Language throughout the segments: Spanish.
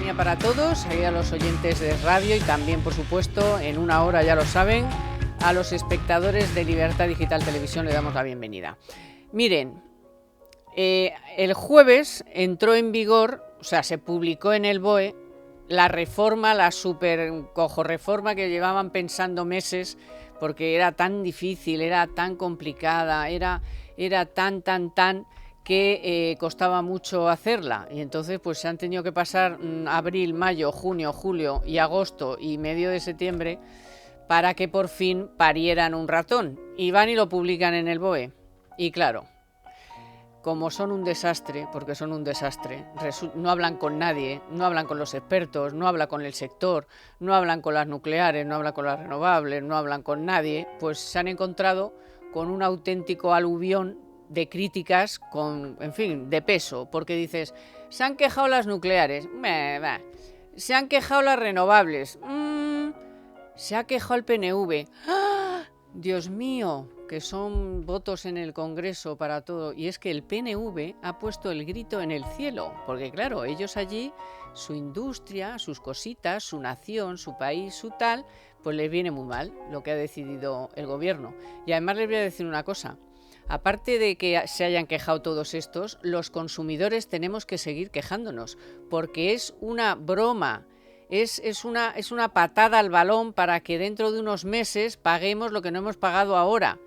Economía para Todos, a los oyentes de radio y también, por supuesto, en una hora, ya lo saben, a los espectadores de Libertad Digital Televisión le damos la bienvenida. Miren, el jueves entró en vigor, o sea, se publicó en el BOE la reforma, la super cojo-reforma que llevaban pensando meses, porque era tan difícil, era tan complicada, era tan que costaba mucho hacerla, y entonces pues se han tenido que pasar abril, mayo, junio, julio y agosto y medio de septiembre para que por fin parieran un ratón, y van y lo publican en el BOE. Y claro, como son un desastre, porque son un desastre, no hablan con nadie, no hablan con los expertos, no hablan con el sector, no hablan con las nucleares, no hablan con las renovables, no hablan con nadie, pues se han encontrado con un auténtico aluvión de críticas, en fin, de peso, porque dices, se han quejado las nucleares, se han quejado las renovables, se ha quejado el PNV, ¡ah! Dios mío, que son votos en el Congreso para todo, y es que el PNV ha puesto el grito en el cielo, porque claro, ellos allí, su industria, sus cositas, su nación, su país, su tal, pues les viene muy mal lo que ha decidido el gobierno. Y además les voy a decir una cosa. Aparte de que se hayan quejado todos estos, los consumidores tenemos que seguir quejándonos, porque es una broma, es una patada al balón para que dentro de unos meses paguemos lo que no hemos pagado ahora.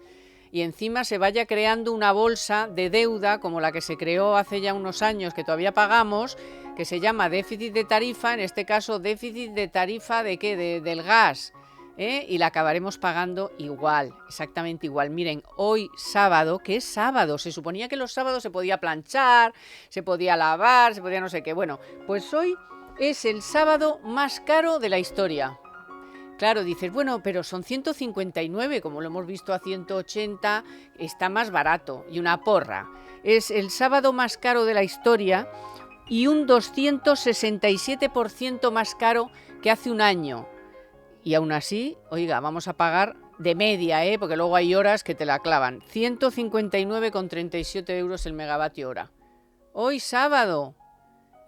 Y encima se vaya creando una bolsa de deuda como la que se creó hace ya unos años, que todavía pagamos, que se llama déficit de tarifa, en este caso déficit de tarifa ¿de qué? Del gas. Y la acabaremos pagando igual, exactamente igual. Miren, hoy sábado, que es sábado, se suponía que los sábados se podía planchar, se podía lavar, se podía no sé qué. Bueno, pues hoy es el sábado más caro de la historia. Claro, dices, bueno, pero son 159, como lo hemos visto a 180, está más barato, y una porra. Es el sábado más caro de la historia y un 267% más caro que hace un año. Y aún así, oiga, vamos a pagar de media, porque luego hay horas que te la clavan. 159,37 euros el megavatio hora. Hoy sábado.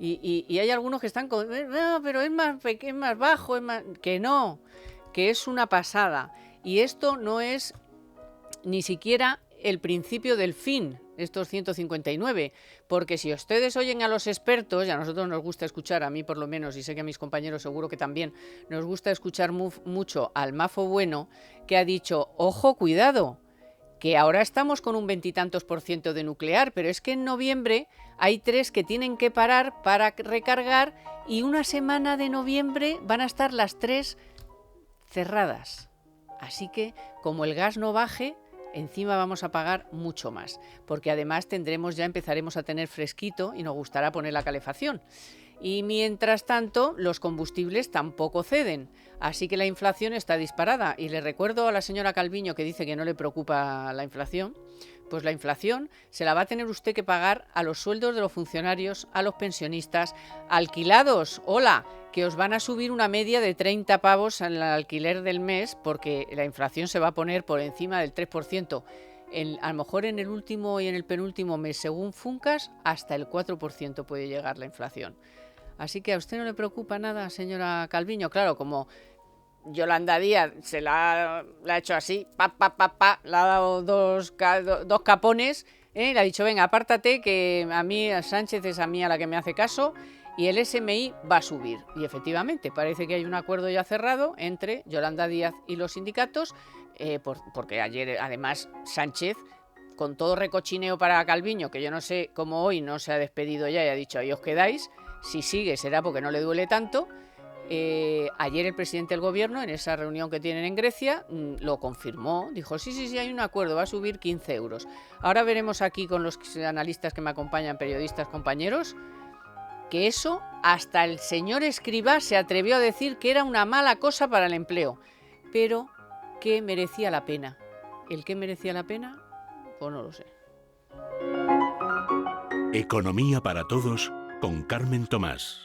Y hay algunos que están con... No, pero es más bajo, que no, que es una pasada. Y esto no es ni siquiera el principio del fin, estos 159, porque si ustedes oyen a los expertos, y a nosotros nos gusta escuchar, a mí por lo menos, y sé que a mis compañeros seguro que también, nos gusta escuchar mucho al Mafo Bueno, que ha dicho, ojo, cuidado, que ahora estamos con un 20 y tantos % de nuclear, pero es que en noviembre hay 3 que tienen que parar para recargar, y una semana de noviembre van a estar las 3 cerradas. Así que, como el gas no baje, encima vamos a pagar mucho más, porque además empezaremos a tener fresquito y nos gustará poner la calefacción. Y mientras tanto, los combustibles tampoco ceden, así que la inflación está disparada. Y le recuerdo a la señora Calviño, que dice que no le preocupa la inflación, pues la inflación se la va a tener usted que pagar a los sueldos de los funcionarios, a los pensionistas, alquilados, hola, que os van a subir una media de 30 pavos en el alquiler del mes, porque la inflación se va a poner por encima del 3%. A lo mejor en el último y en el penúltimo mes, según Funcas, hasta el 4% puede llegar la inflación. Así que a usted no le preocupa nada, señora Calviño. Claro, como Yolanda Díaz se la ha hecho así, le ha dado dos capones, le ha dicho, venga, apártate, que a mí, a Sánchez es a mí a la que me hace caso, y el SMI va a subir. Y efectivamente, parece que hay un acuerdo ya cerrado entre Yolanda Díaz y los sindicatos, porque ayer, además, Sánchez, con todo recochineo para Calviño, que yo no sé cómo hoy no se ha despedido ya y ha dicho, ahí os quedáis, si sigue será porque no le duele tanto. Ayer el presidente del gobierno, en esa reunión que tienen en Grecia, lo confirmó, dijo, sí, hay un acuerdo, va a subir 15 euros. Ahora veremos aquí con los analistas que me acompañan, periodistas, compañeros, que eso, hasta el señor Escrivá se atrevió a decir que era una mala cosa para el empleo, pero que merecía la pena. ¿El qué merecía la pena? Pues no lo sé. Economía para Todos con Carmen Tomás.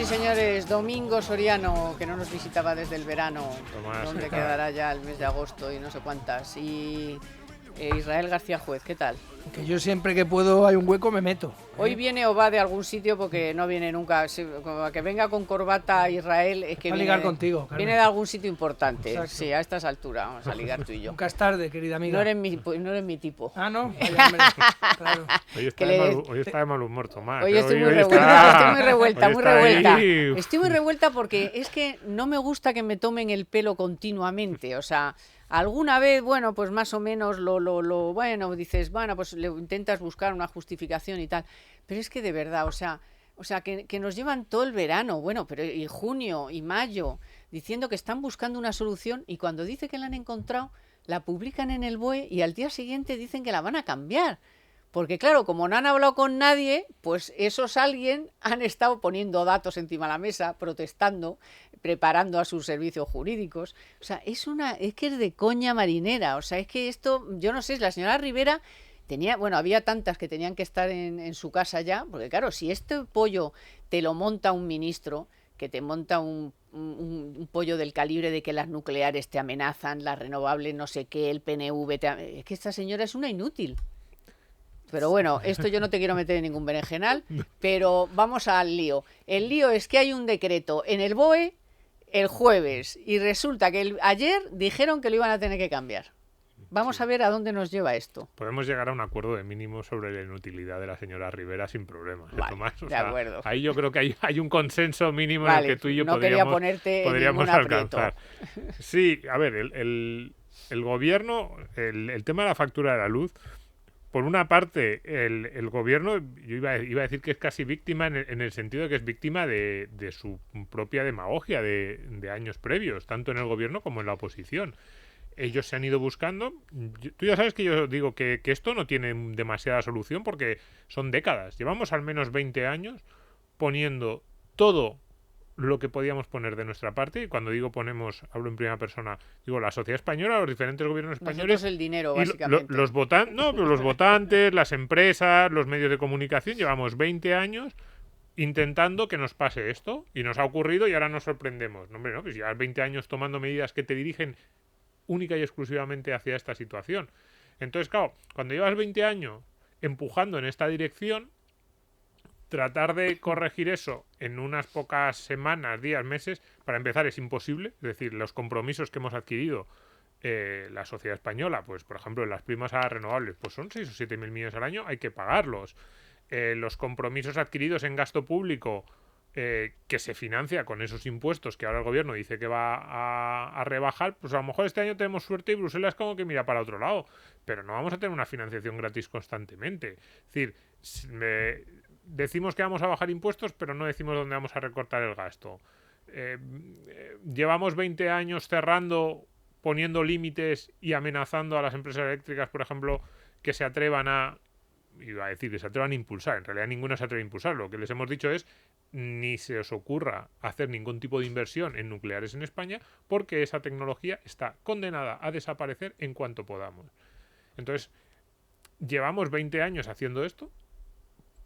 y señores, Domingo Soriano, que no nos visitaba desde el verano, donde quedará ya el mes de agosto y no sé cuántas, y Israel García Juez, ¿qué tal? Que yo siempre que puedo hay un hueco me meto. Hoy viene o va de algún sitio porque no viene nunca. Como que venga con corbata Israel es que Va a ligar contigo, Carmen. Viene de algún sitio importante. Exacto. Sí, a estas alturas vamos a ligar tú y yo. Nunca es tarde, querida amiga. No eres mi tipo. Ah, ¿no? Vaya, hombre, claro. Hoy está de mal humor, Tomás. Hoy estoy muy revuelta porque es que no me gusta que me tomen el pelo continuamente. O sea, alguna vez, bueno, pues más o menos bueno, dices, bueno, pues le intentas buscar una justificación y tal. Pero es que de verdad, o sea que nos llevan todo el verano, bueno, pero y junio y mayo, diciendo que están buscando una solución y cuando dice que la han encontrado, la publican en el BOE y al día siguiente dicen que la van a cambiar. Porque claro, como no han hablado con nadie, pues esos alguien han estado poniendo datos encima de la mesa, protestando, preparando a sus servicios jurídicos. O sea, es que es de coña marinera. O sea, es que esto, yo no sé, la señora Rivera había tantas que tenían que estar en su casa ya, porque claro, si este pollo te lo monta un ministro, que te monta un pollo del calibre de que las nucleares te amenazan, las renovables no sé qué, el PNV, es que esta señora es una inútil. Pero bueno, esto yo no te quiero meter en ningún berenjenal, pero vamos al lío. El lío es que hay un decreto en el BOE el jueves y resulta que ayer dijeron que lo iban a tener que cambiar. Vamos a ver a dónde nos lleva esto. Podemos llegar a un acuerdo de mínimo sobre la inutilidad de la señora Rivera sin problemas. Vale, Tomás? de acuerdo. Ahí yo creo que hay un consenso mínimo Vale, en el que tú y yo no podríamos alcanzar. Aprieto. Sí, a ver, el gobierno, el tema de la factura de la luz, por una parte, el gobierno, yo iba a decir que es casi víctima en el sentido de que es víctima de su propia demagogia de años previos, tanto en el gobierno como en la oposición. Ellos se han ido buscando. Tú ya sabes que yo digo que esto no tiene demasiada solución porque son décadas. Llevamos al menos 20 años poniendo todo lo que podíamos poner de nuestra parte, y cuando digo ponemos, hablo en primera persona, digo la sociedad española, los diferentes gobiernos españoles. Nosotros el dinero, básicamente. Los votantes, las empresas, los medios de comunicación, llevamos 20 años intentando que nos pase esto, y nos ha ocurrido y ahora nos sorprendemos. No, hombre, no, pues llevas 20 años tomando medidas que te dirigen única y exclusivamente hacia esta situación. Entonces, claro, cuando llevas 20 años empujando en esta dirección, tratar de corregir eso en unas pocas semanas, días, meses, para empezar es imposible. Es decir, los compromisos que hemos adquirido la sociedad española, pues por ejemplo en las primas a las renovables, pues son 6 o 7 mil millones al año, hay que pagarlos. Los compromisos adquiridos en gasto público, que se financia con esos impuestos que ahora el gobierno dice que va a rebajar, pues a lo mejor este año tenemos suerte y Bruselas como que mira para otro lado, pero no vamos a tener una financiación gratis constantemente. Es decir, decimos que vamos a bajar impuestos, pero no decimos dónde vamos a recortar el gasto. Llevamos 20 años cerrando, poniendo límites y amenazando a las empresas eléctricas, por ejemplo, que se atrevan a impulsar. En realidad ninguna se atreve a impulsar. Lo que les hemos dicho es ni se os ocurra hacer ningún tipo de inversión en nucleares en España porque esa tecnología está condenada a desaparecer en cuanto podamos. Entonces, llevamos 20 años haciendo esto.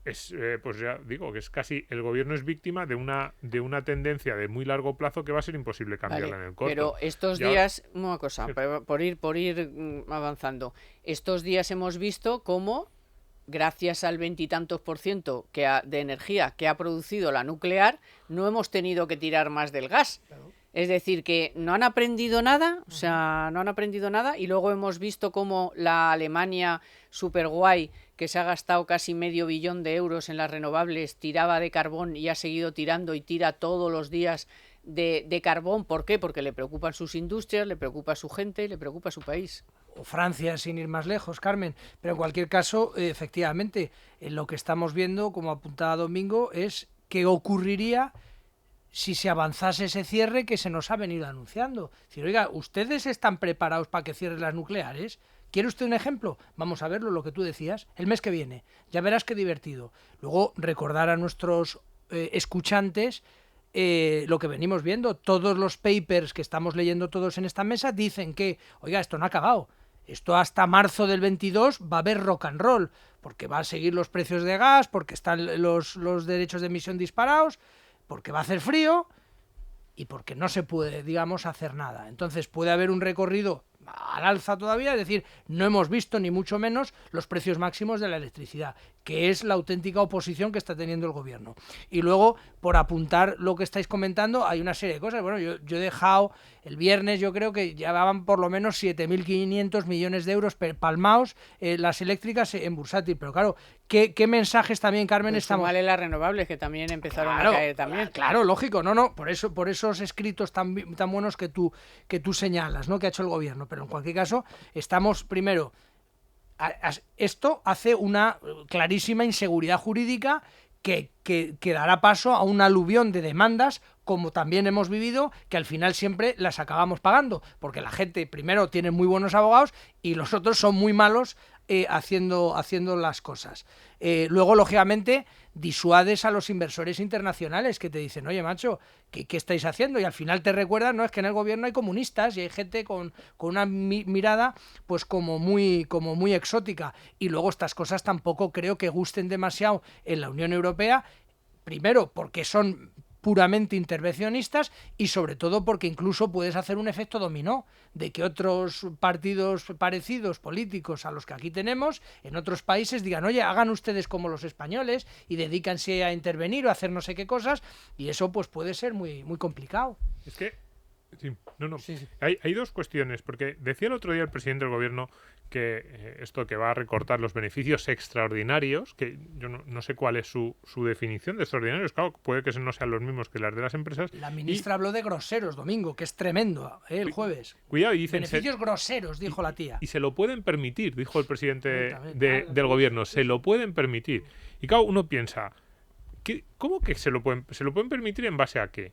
Pues ya digo que es casi el gobierno es víctima de una tendencia de muy largo plazo que va a ser imposible cambiarla en el corto. Pero estos días, una cosa, por ir avanzando, estos días hemos visto cómo gracias al 20 y tantos % de energía que ha producido la nuclear, no hemos tenido que tirar más del gas. Claro. Es decir, que no han aprendido nada, o sea, no han aprendido nada, y luego hemos visto cómo la Alemania super guay, que se ha gastado casi $500 millón en las renovables, tiraba de carbón y ha seguido tirando y tira todos los días de carbón. ¿Por qué? Porque le preocupan sus industrias, le preocupa su gente, le preocupa su país. O Francia, sin ir más lejos, Carmen. Pero en cualquier caso, efectivamente, lo que estamos viendo, como apuntaba Domingo, es qué ocurriría si se avanzase ese cierre que se nos ha venido anunciando. Es decir, oiga, ¿ustedes están preparados para que cierren las nucleares? ¿Quiere usted un ejemplo? Vamos a verlo, lo que tú decías, el mes que viene. Ya verás qué divertido. Luego, recordar a nuestros escuchantes lo que venimos viendo. Todos los papers que estamos leyendo todos en esta mesa dicen que, oiga, esto no ha acabado. Esto hasta marzo del 22 va a haber rock and roll, porque va a seguir los precios de gas, porque están los derechos de emisión disparados. porque va a hacer frío y porque no se puede, digamos, hacer nada. Entonces puede haber un recorrido al alza todavía, es decir, no hemos visto ni mucho menos los precios máximos de la electricidad, que es la auténtica oposición que está teniendo el gobierno. Y luego, por apuntar lo que estáis comentando, hay una serie de cosas. Bueno, yo he dejado el viernes, yo creo que llevaban por lo menos 7.500 millones de euros palmaos las eléctricas en bursátil, pero claro, ¿qué mensajes también, Carmen, Pues estamos? súmale las renovables, que también empezaron Claro, a caer también. claro, lógico, no, por esos escritos tan buenos que tú señalas, ¿no? Que ha hecho el gobierno, pero en cualquier caso, estamos primero, esto hace una clarísima inseguridad jurídica que dará paso a un aluvión de demandas, como también hemos vivido, que al final siempre las acabamos pagando, porque la gente primero tiene muy buenos abogados y los otros son muy malos haciendo las cosas. Luego, lógicamente, disuades a los inversores internacionales que te dicen, oye, macho, ¿qué estáis haciendo? Y al final te recuerdan, no, es que en el gobierno hay comunistas y hay gente con una mirada pues como muy exótica. Y luego estas cosas tampoco creo que gusten demasiado en la Unión Europea, primero porque son puramente intervencionistas y sobre todo porque incluso puedes hacer un efecto dominó de que otros partidos parecidos políticos a los que aquí tenemos en otros países digan, oye, hagan ustedes como los españoles y dedícanse a intervenir o a hacer no sé qué cosas, y eso pues puede ser muy, muy complicado. Es que sí, Sí. Hay dos cuestiones, porque decía el otro día el presidente del gobierno que esto que va a recortar los beneficios extraordinarios, que yo no sé cuál es su definición de extraordinarios, claro, puede que no sean los mismos que las de las empresas. La ministra habló de groseros, Domingo, que es tremendo, el jueves. Cuidado, y dicen... Beneficios groseros, dijo la tía. Y se lo pueden permitir, dijo el presidente También, del gobierno, se lo pueden permitir. Y claro, uno piensa... ¿Cómo que se lo pueden permitir en base a qué?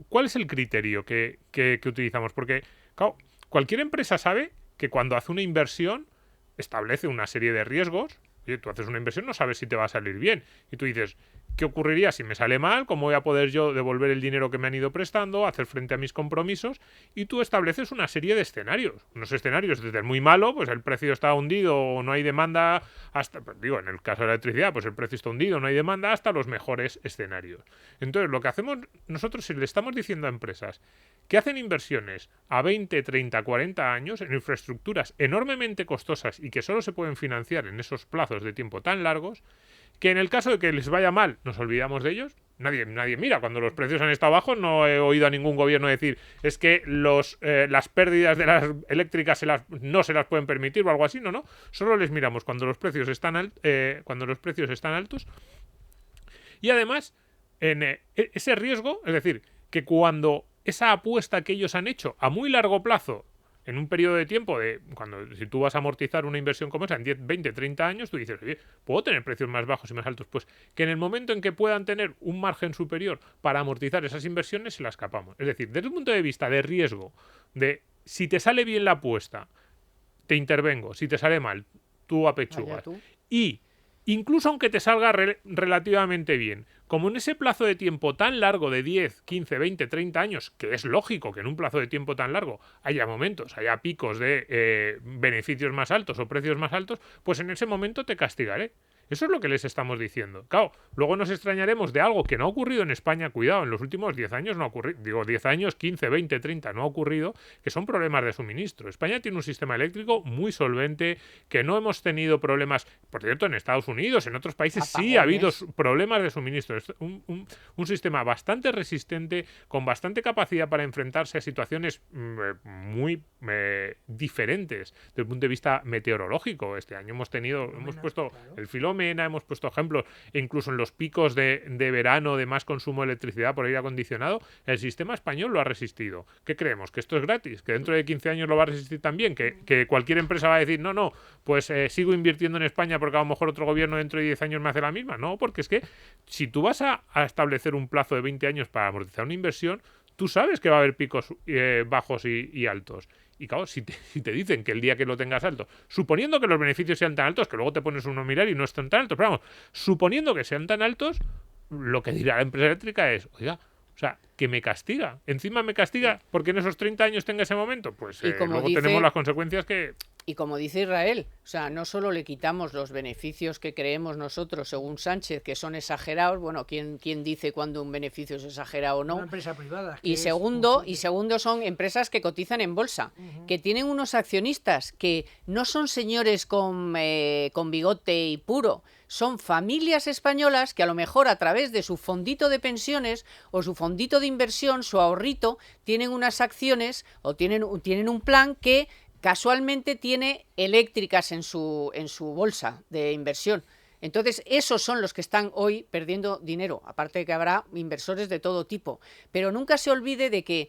¿Cuál es el criterio que utilizamos? Porque, claro, cualquier empresa sabe que cuando hace una inversión establece una serie de riesgos. Oye, tú haces una inversión, no sabes si te va a salir bien. Y tú dices, ¿qué ocurriría si me sale mal? ¿Cómo voy a poder yo devolver el dinero que me han ido prestando? Hacer frente a mis compromisos. Y tú estableces una serie de escenarios. Unos escenarios desde el muy malo, pues el precio está hundido o no hay demanda, hasta, pues digo, en el caso de la electricidad, pues el precio está hundido, no hay demanda, hasta los mejores escenarios. Entonces, lo que hacemos nosotros, si le estamos diciendo a empresas que hacen inversiones a 20, 30, 40 años en infraestructuras enormemente costosas y que solo se pueden financiar en esos plazos de tiempo tan largos, que en el caso de que les vaya mal nos olvidamos de ellos. Nadie mira, cuando los precios han estado bajos no he oído a ningún gobierno decir es que las pérdidas de las eléctricas no se las pueden permitir o algo así, no, solo les miramos cuando los precios están altos. Y además, ese riesgo, es decir, que cuando esa apuesta que ellos han hecho a muy largo plazo, en un periodo de tiempo si tú vas a amortizar una inversión como esa en 10, 20, 30 años, tú dices, oye, ¿puedo tener precios más bajos y más altos? Pues que en el momento en que puedan tener un margen superior para amortizar esas inversiones, se las escapamos. Es decir, desde un punto de vista de riesgo, de si te sale bien la apuesta, te intervengo, si te sale mal, tú apechugas. Y incluso aunque te salga relativamente bien, como en ese plazo de tiempo tan largo de 10, 15, 20, 30 años, que es lógico que en un plazo de tiempo tan largo haya momentos, haya picos de beneficios más altos o precios más altos, pues en ese momento te castigaré. Eso es lo que les estamos diciendo. Claro, luego nos extrañaremos de algo que no ha ocurrido en España, cuidado, en los últimos 10 años no ha ocurrido, digo 10 años, 15, 20, 30, no ha ocurrido, que son problemas de suministro. España tiene un sistema eléctrico muy solvente, que no hemos tenido problemas, por cierto, en Estados Unidos, en otros países sí ha habido problemas de suministro. Es un sistema bastante resistente, con bastante capacidad para enfrentarse a situaciones muy diferentes desde el punto de vista meteorológico. Este año hemos puesto el Filomena, hemos puesto ejemplos, e incluso en los picos de verano de más consumo de electricidad por aire acondicionado, el sistema español lo ha resistido. ¿Qué creemos? ¿Que esto es gratis? ¿Que dentro de 15 años lo va a resistir también? ¿Que cualquier empresa va a decir, no, pues sigo invirtiendo en España porque a lo mejor otro gobierno dentro de 10 años me hace la misma? No, porque es que si tú vas a establecer un plazo de 20 años para amortizar una inversión, tú sabes que va a haber picos bajos y altos. Y claro, si te dicen que el día que lo tengas alto, suponiendo que los beneficios sean tan altos, que luego te pones uno a mirar y no están tan altos, pero vamos, suponiendo que sean tan altos, lo que dirá la empresa eléctrica es, oiga, o sea, que me castiga. Encima me castiga porque en esos 30 años tenga ese momento. Pues luego tenemos las consecuencias que... Y como dice Israel, o sea, no solo le quitamos los beneficios que creemos nosotros, según Sánchez, que son exagerados, bueno, ¿quién dice cuándo un beneficio es exagerado o no? Una empresa privada. Y segundo, son empresas que cotizan en bolsa, que tienen unos accionistas que no son señores con bigote y puro, son familias españolas que a lo mejor a través de su fondito de pensiones o su fondito de inversión, su ahorrito, tienen unas acciones o tienen un plan que casualmente tiene eléctricas en su bolsa de inversión. Entonces, esos son los que están hoy perdiendo dinero, aparte de que habrá inversores de todo tipo. Pero nunca se olvide de que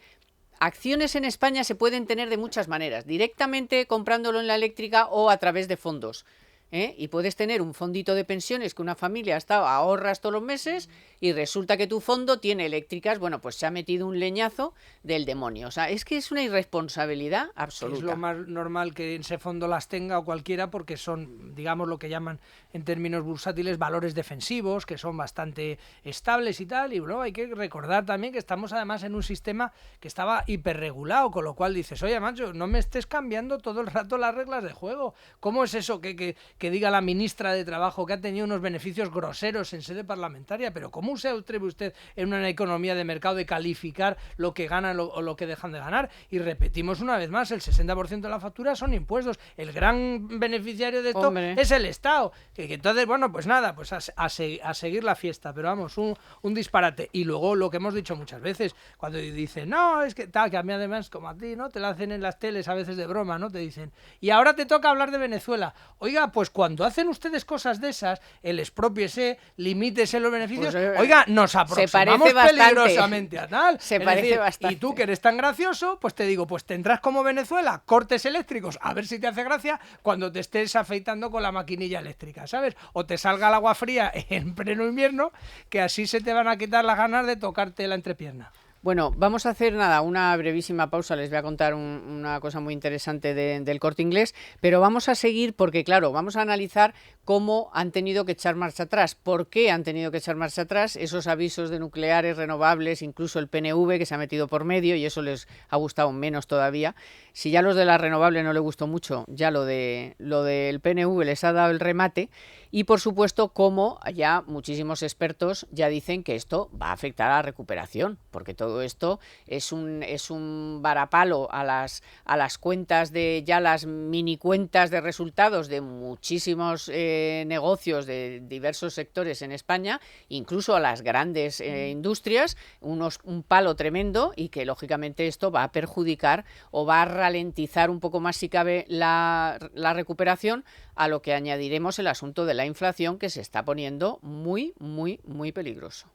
acciones en España se pueden tener de muchas maneras, directamente comprándolo en la eléctrica o a través de fondos. Y puedes tener un fondito de pensiones que una familia ahorras todos los meses y resulta que tu fondo tiene eléctricas, bueno, pues se ha metido un leñazo del demonio. O sea, es que es una irresponsabilidad absoluta. Es lo más normal que ese fondo las tenga o cualquiera porque son, digamos, lo que llaman en términos bursátiles valores defensivos, que son bastante estables y tal. Y luego hay que recordar también que estamos además en un sistema que estaba hiperregulado, con lo cual dices, oye, macho, no me estés cambiando todo el rato las reglas de juego. ¿Cómo es eso que diga la ministra de Trabajo que ha tenido unos beneficios groseros en sede parlamentaria? Pero ¿cómo se atreve usted en una economía de mercado de calificar lo que ganan o lo que dejan de ganar? Y repetimos una vez más, el 60% de la factura son impuestos. El gran beneficiario de esto es el Estado. Que entonces, bueno, pues nada, pues a seguir la fiesta. Pero vamos, un disparate. Y luego lo que hemos dicho muchas veces, cuando dicen, no, es que tal, que a mí además, como a ti, ¿no? Te la hacen en las teles a veces de broma, ¿no? Te dicen, y ahora te toca hablar de Venezuela. Oiga, pues cuando hacen ustedes cosas de esas, el expropiese, limítese los beneficios, pues, oiga, nos aproximamos peligrosamente a tal. Se parece bastante. Y tú que eres tan gracioso, pues te digo, pues tendrás como Venezuela cortes eléctricos, a ver si te hace gracia cuando te estés afeitando con la maquinilla eléctrica, ¿sabes? O te salga el agua fría en pleno invierno, que así se te van a quitar las ganas de tocarte la entrepierna. Bueno, vamos a hacer una brevísima pausa, les voy a contar una cosa muy interesante del Corte Inglés, pero vamos a seguir porque, claro, vamos a analizar cómo han tenido que echar marcha atrás, por qué han tenido que echar marcha atrás, esos avisos de nucleares, renovables, incluso el PNV que se ha metido por medio y eso les ha gustado menos todavía. Si ya los de las renovables no les gustó mucho, ya lo del PNV les ha dado el remate. Y, por supuesto, como ya muchísimos expertos ya dicen que esto va a afectar a la recuperación, porque todo esto es un varapalo a las cuentas ya las mini cuentas de resultados de muchísimos negocios de diversos sectores en España, incluso a las grandes industrias, un palo tremendo y que, lógicamente, esto va a perjudicar o va a ralentizar un poco más, si cabe, la recuperación, a lo que añadiremos el asunto de la inflación, que se está poniendo muy, muy, muy peligroso.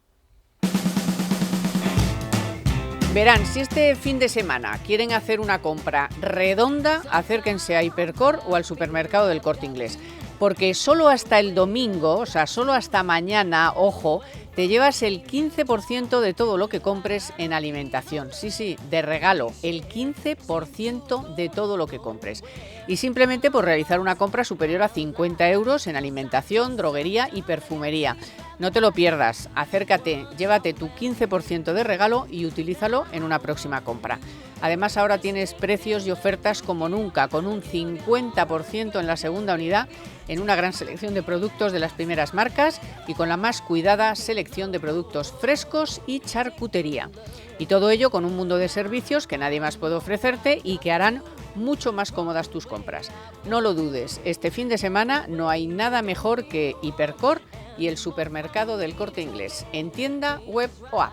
Verán, si este fin de semana quieren hacer una compra redonda, acérquense a Hipercor o al supermercado del Corte Inglés, porque solo hasta el domingo, o sea, solo hasta mañana, ojo, te llevas el 15% de todo lo que compres en alimentación. Sí, de regalo, el 15% de todo lo que compres. Y simplemente por realizar una compra superior a 50 euros en alimentación, droguería y perfumería. No te lo pierdas, acércate, llévate tu 15% de regalo y utilízalo en una próxima compra. Además, ahora tienes precios y ofertas como nunca, con un 50% en la segunda unidad, en una gran selección de productos de las primeras marcas y con la más cuidada selección de productos frescos y charcutería. Y todo ello con un mundo de servicios que nadie más puede ofrecerte y que harán mucho más cómodas tus compras. No lo dudes, este fin de semana no hay nada mejor que Hipercor y el supermercado del Corte Inglés, en tienda, web o app.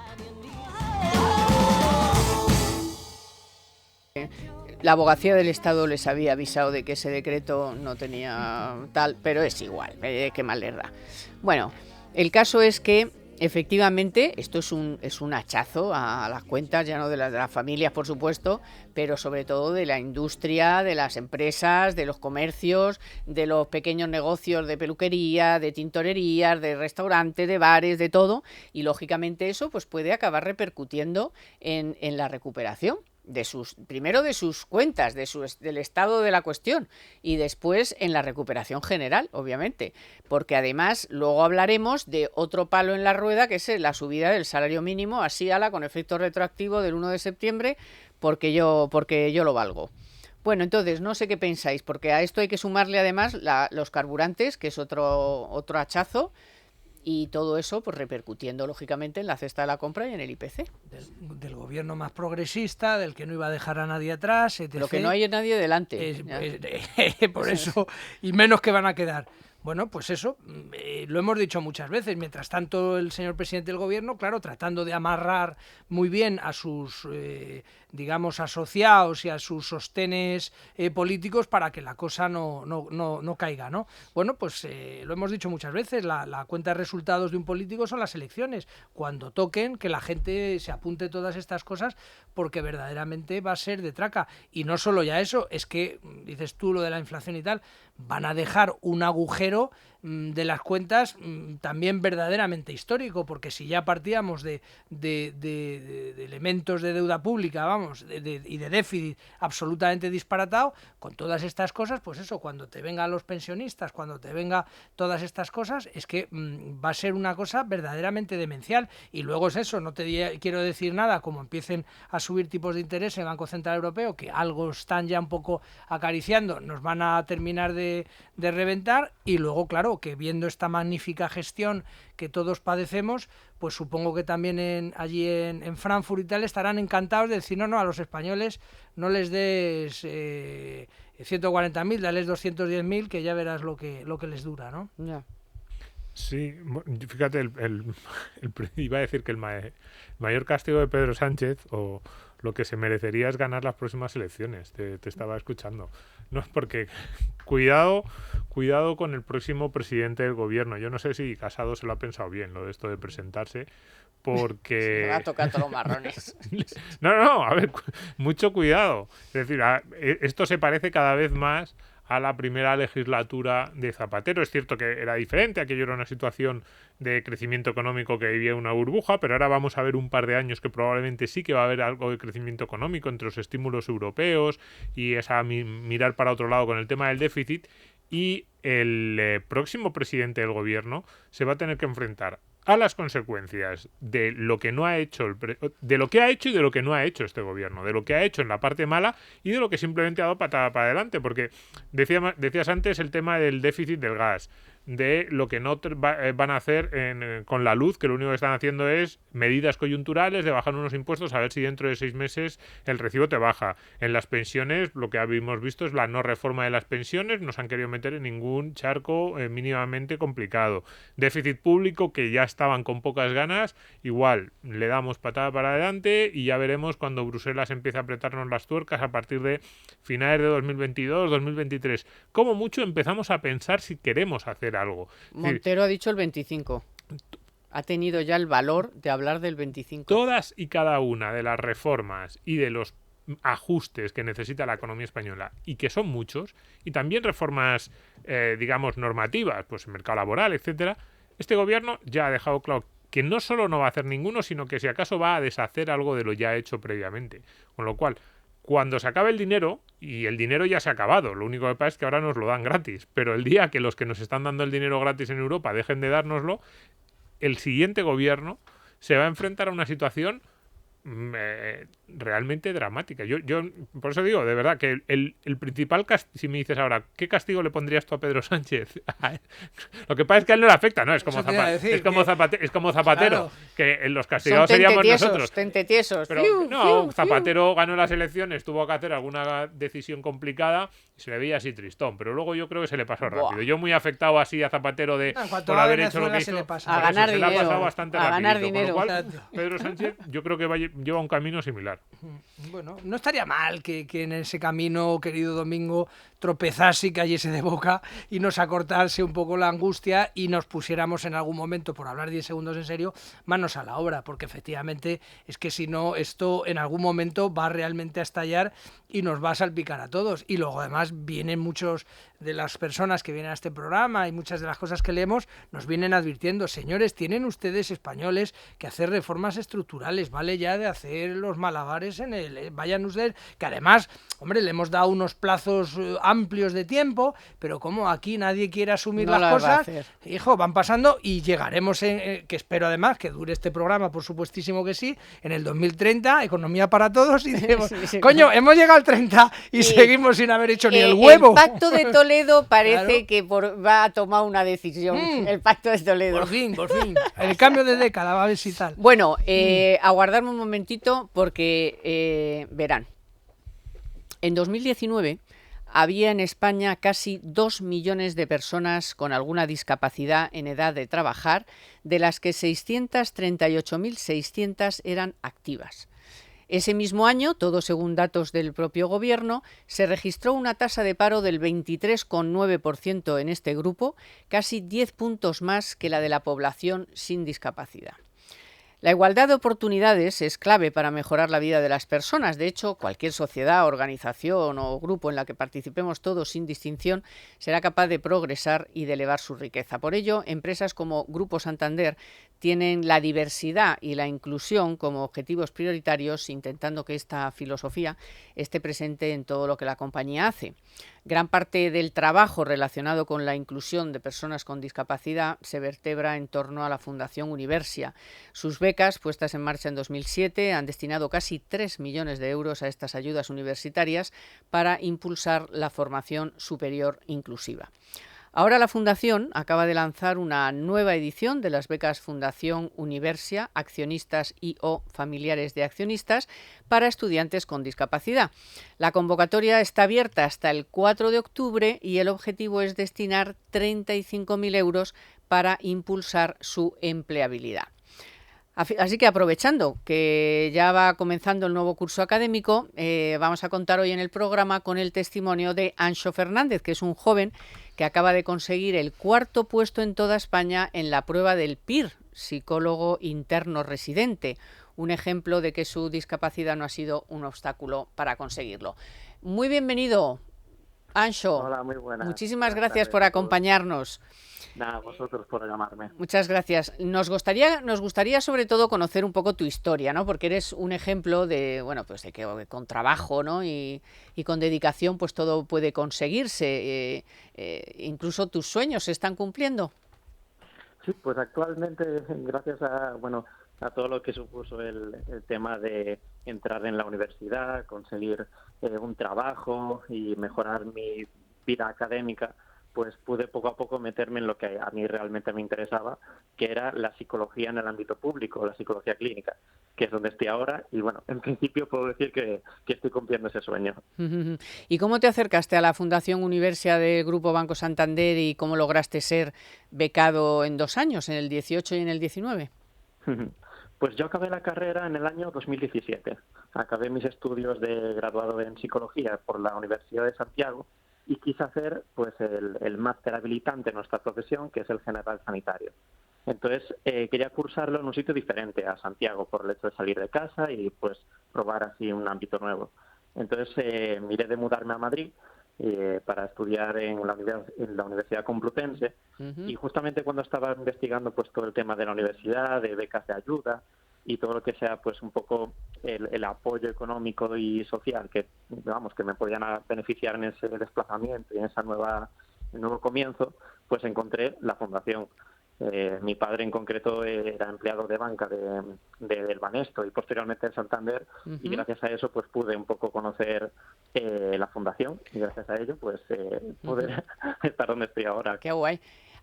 La Abogacía del Estado les había avisado de que ese decreto no tenía tal, pero es igual, qué mal les da. Bueno, el caso es que efectivamente esto es un hachazo a las cuentas, ya no de las familias, por supuesto, pero sobre todo de la industria, de las empresas, de los comercios, de los pequeños negocios de peluquería, de tintorerías, de restaurantes, de bares, de todo, y lógicamente eso pues puede acabar repercutiendo en la recuperación. Primero de sus cuentas, del estado de la cuestión y después en la recuperación general, obviamente, porque además luego hablaremos de otro palo en la rueda que es la subida del salario mínimo, así con efecto retroactivo del 1 de septiembre, porque yo lo valgo. Bueno, entonces, no sé qué pensáis, porque a esto hay que sumarle además los carburantes, que es otro hachazo, y todo eso pues repercutiendo lógicamente en la cesta de la compra y en el IPC. Del gobierno más progresista, del que no iba a dejar a nadie atrás, etc. Lo que no hay es nadie delante. Por eso, y menos que van a quedar. Bueno, pues eso, lo hemos dicho muchas veces. Mientras tanto, el señor presidente del gobierno, claro, tratando de amarrar muy bien a sus, digamos, asociados y a sus sostenes políticos para que la cosa no caiga, ¿no? Bueno, pues lo hemos dicho muchas veces, la cuenta de resultados de un político son las elecciones. Cuando toquen, que la gente se apunte todas estas cosas, porque verdaderamente va a ser de traca. Y no solo ya eso, es que, dices tú lo de la inflación y tal, van a dejar un agujero de las cuentas también verdaderamente histórico, porque si ya partíamos de elementos de deuda pública, vamos, y de déficit absolutamente disparatado, con todas estas cosas, pues eso, cuando te vengan los pensionistas, cuando te venga todas estas cosas, es que va a ser una cosa verdaderamente demencial. Y luego es eso, no te quiero decir nada, como empiecen a subir tipos de interés en el Banco Central Europeo, que algo están ya un poco acariciando, nos van a terminar de reventar. Y luego, claro, que viendo esta magnífica gestión que todos padecemos, pues supongo que también allí en Frankfurt y tal estarán encantados de decir, no, a los españoles no les des 140.000, dales 210.000, que ya verás lo que les dura, ¿no? Ya. Sí, fíjate, iba a decir que el mayor castigo de Pedro Sánchez, o lo que se merecería, es ganar las próximas elecciones. Te estaba escuchando. No, porque cuidado con el próximo presidente del gobierno. Yo no sé si Casado se lo ha pensado bien, lo de esto de presentarse, porque... Se va a tocar todos los marrones. No, a ver, mucho cuidado. Es decir, esto se parece cada vez más a la primera legislatura de Zapatero. Es cierto que era diferente, aquello era una situación de crecimiento económico que vivía una burbuja, pero ahora vamos a ver un par de años que probablemente sí que va a haber algo de crecimiento económico entre los estímulos europeos y esa mirar para otro lado con el tema del déficit, y el próximo presidente del gobierno se va a tener que enfrentar a las consecuencias de lo que no ha hecho, de lo que ha hecho y de lo que no ha hecho este gobierno, de lo que ha hecho en la parte mala y de lo que simplemente ha dado patada para adelante, porque decías antes el tema del déficit del gas, de lo que no van a hacer con la luz, que lo único que están haciendo es medidas coyunturales de bajar unos impuestos a ver si dentro de 6 meses el recibo te baja. En las pensiones, lo que habíamos visto es la no reforma de las pensiones, no se han querido meter en ningún charco mínimamente complicado. Déficit público, que ya estaban con pocas ganas, igual le damos patada para adelante y ya veremos cuando Bruselas empiece a apretarnos las tuercas a partir de finales de 2022, 2023. Como mucho empezamos a pensar si queremos hacer algo. Montero ha dicho el 25. Ha tenido ya el valor de hablar del 25. Todas y cada una de las reformas y de los ajustes que necesita la economía española, y que son muchos, y también reformas, digamos, normativas, pues el mercado laboral, etcétera, este gobierno ya ha dejado claro que no solo no va a hacer ninguno, sino que si acaso va a deshacer algo de lo ya hecho previamente. Con lo cual, cuando se acabe el dinero, y el dinero ya se ha acabado, lo único que pasa es que ahora nos lo dan gratis, pero el día que los que nos están dando el dinero gratis en Europa dejen de dárnoslo, el siguiente gobierno se va a enfrentar a una situación realmente dramática. Yo por eso digo, de verdad, que el principal castigo, si me dices ahora, ¿qué castigo le pondrías tú a Pedro Sánchez? Lo que pasa es que a él no le afecta, ¿no? Es como Zapatero, claro, que los castigados seríamos nosotros. Tentetiesos. Pero no, Zapatero ganó las elecciones, tuvo que hacer alguna decisión complicada y se le veía así tristón, pero luego yo creo que se le pasó rápido. Yo muy afectado así a Zapatero por haber hecho lo que hizo, a ganar dinero, se le ha pasado bastante a ganar rapidito, dinero. Con lo cual, Pedro Sánchez yo creo que lleva un camino similar. Bueno, no estaría mal que en ese camino, querido Domingo, tropezase y cayese de boca y nos acortase un poco la angustia y nos pusiéramos en algún momento, por hablar 10 segundos en serio, manos a la obra, porque efectivamente es que si no, esto en algún momento va realmente a estallar y nos va a salpicar a todos. Y luego además vienen muchos de las personas que vienen a este programa y muchas de las cosas que leemos nos vienen advirtiendo, señores, tienen ustedes españoles que hacer reformas estructurales, vale ya de de hacer los malabares en el... Vayan ustedes, que además, hombre, le hemos dado unos plazos amplios de tiempo, pero como aquí nadie quiere asumir No las las va a cosas, hacer. hijo, van pasando y llegaremos, que espero además que dure este programa, por supuestísimo que sí, en el 2030, economía para todos, y diremos, Sí. coño, hemos llegado al 30 y seguimos sin haber hecho ni el huevo. El Pacto de Toledo parece Claro. que va a tomar una decisión. El Pacto de Toledo. Por fin, el cambio de década va a ver si tal. Bueno, aguardarme un momentito porque verán, en 2019 había en España casi 2 millones de personas con alguna discapacidad en edad de trabajar, de las que 638.600 eran activas. Ese mismo año, todo según datos del propio Gobierno, se registró una tasa de paro del 23,9% en este grupo, casi 10 puntos más que la de la población sin discapacidad. La igualdad de oportunidades es clave para mejorar la vida de las personas. De hecho, cualquier sociedad, organización o grupo en la que participemos todos sin distinción será capaz de progresar y de elevar su riqueza. Por ello, empresas como Grupo Santander tienen la diversidad y la inclusión como objetivos prioritarios, intentando que esta filosofía esté presente en todo lo que la compañía hace. Gran parte del trabajo relacionado con la inclusión de personas con discapacidad se vertebra en torno a la Fundación Universia. Sus becas, puestas en marcha en 2007, han destinado casi 3 millones de euros a estas ayudas universitarias para impulsar la formación superior inclusiva. Ahora la Fundación acaba de lanzar una nueva edición de las becas Fundación Universia, accionistas y o familiares de accionistas para estudiantes con discapacidad. La convocatoria está abierta hasta el 4 de octubre y el objetivo es destinar 35.000 euros para impulsar su empleabilidad. Así que aprovechando que ya va comenzando el nuevo curso académico, vamos a contar hoy en el programa con el testimonio de Anxo Fernández, que es un joven que acaba de conseguir el 4.º puesto en toda España en la prueba del PIR, psicólogo interno residente, un ejemplo de que su discapacidad no ha sido un obstáculo para conseguirlo. Muy bienvenido, Anxo. Hola, muy buenas. Muchísimas Buenas gracias tardes por a todos. acompañarnos. Nada, vosotros por llamarme. Muchas gracias. Nos gustaría sobre todo conocer un poco tu historia, ¿no? Porque eres un ejemplo de, bueno, pues de que con trabajo, ¿no? Y con dedicación, pues todo puede conseguirse. Incluso tus sueños se están cumpliendo. Sí, pues actualmente, gracias a todo lo que supuso el tema de entrar en la universidad, conseguir un trabajo y mejorar mi vida académica, pues pude poco a poco meterme en lo que a mí realmente me interesaba, que era la psicología en el ámbito público, la psicología clínica, que es donde estoy ahora. Y bueno, en principio puedo decir que estoy cumpliendo ese sueño. ¿Y cómo te acercaste a la Fundación Universia del Grupo Banco Santander y cómo lograste ser becado en 2 años, en el 18 y en el 19? Pues yo acabé la carrera en el año 2017. Acabé mis estudios de graduado en psicología por la Universidad de Santiago y quise hacer pues el máster habilitante en nuestra profesión, que es el general sanitario. Entonces quería cursarlo en un sitio diferente a Santiago por el hecho de salir de casa y pues probar así un ámbito nuevo. Entonces miré de mudarme a Madrid para estudiar en la Universidad Complutense. Y justamente cuando estaba investigando pues todo el tema de la universidad, de becas de ayuda y todo lo que sea pues un poco el apoyo económico y social que me podían beneficiar en ese desplazamiento y en ese nuevo comienzo, pues encontré la fundación. Mi padre en concreto era empleado de banca del Banesto y posteriormente de Santander, y gracias a eso pues pude un poco conocer la fundación y gracias a ello pues poder estar donde estoy ahora. Qué guay.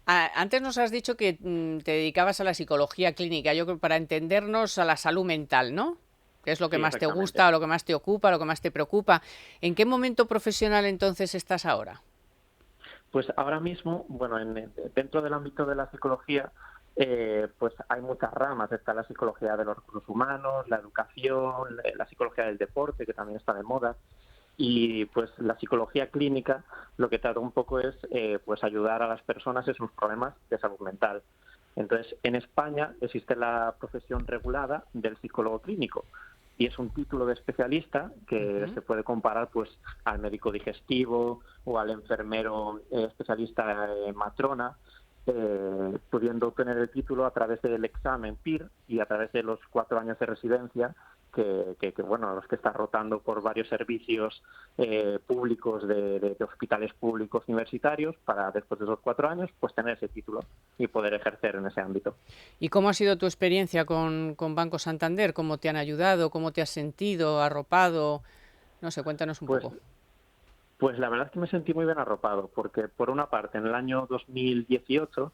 Antes nos has dicho que te dedicabas a la psicología clínica, yo creo para entendernos a la salud mental, ¿no? ¿Qué es lo que Sí, más te exactamente. gusta, o lo que más te ocupa, lo que más te preocupa? ¿En qué momento profesional entonces estás ahora? Pues ahora mismo, dentro del ámbito de la psicología, pues hay muchas ramas. Está la psicología de los recursos humanos, la educación, la psicología del deporte, que también está de moda. Y pues la psicología clínica lo que trata un poco es pues ayudar a las personas en sus problemas de salud mental. Entonces, en España existe la profesión regulada del psicólogo clínico y es un título de especialista que se puede comparar pues al médico digestivo o al enfermero especialista matrona, pudiendo obtener el título a través del examen PIR y a través de los 4 años de residencia que bueno, los que están rotando por varios servicios públicos de hospitales públicos universitarios para después de esos 4 años pues tener ese título y poder ejercer en ese ámbito. ¿Y cómo ha sido tu experiencia con Banco Santander? ¿Cómo te han ayudado? ¿Cómo te has sentido? ¿Arropado? No sé, cuéntanos un poco. Pues la verdad es que me sentí muy bien arropado, porque por una parte en el año 2018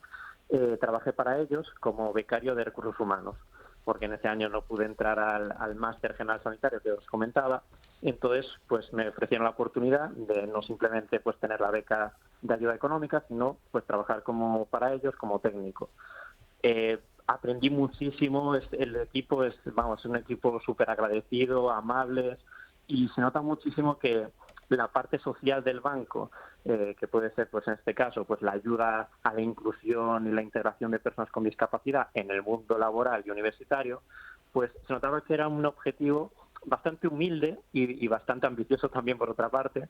trabajé para ellos como becario de recursos humanos, porque en ese año no pude entrar al máster general sanitario que os comentaba. Entonces pues me ofrecieron la oportunidad de no simplemente pues tener la beca de ayuda económica, sino pues trabajar como para ellos como técnico. Aprendí muchísimo, el equipo es un equipo súper agradecido, amable, y se nota muchísimo que la parte social del banco, que puede ser, pues en este caso, pues la ayuda a la inclusión y la integración de personas con discapacidad en el mundo laboral y universitario, pues se notaba que era un objetivo bastante humilde y bastante ambicioso también por otra parte,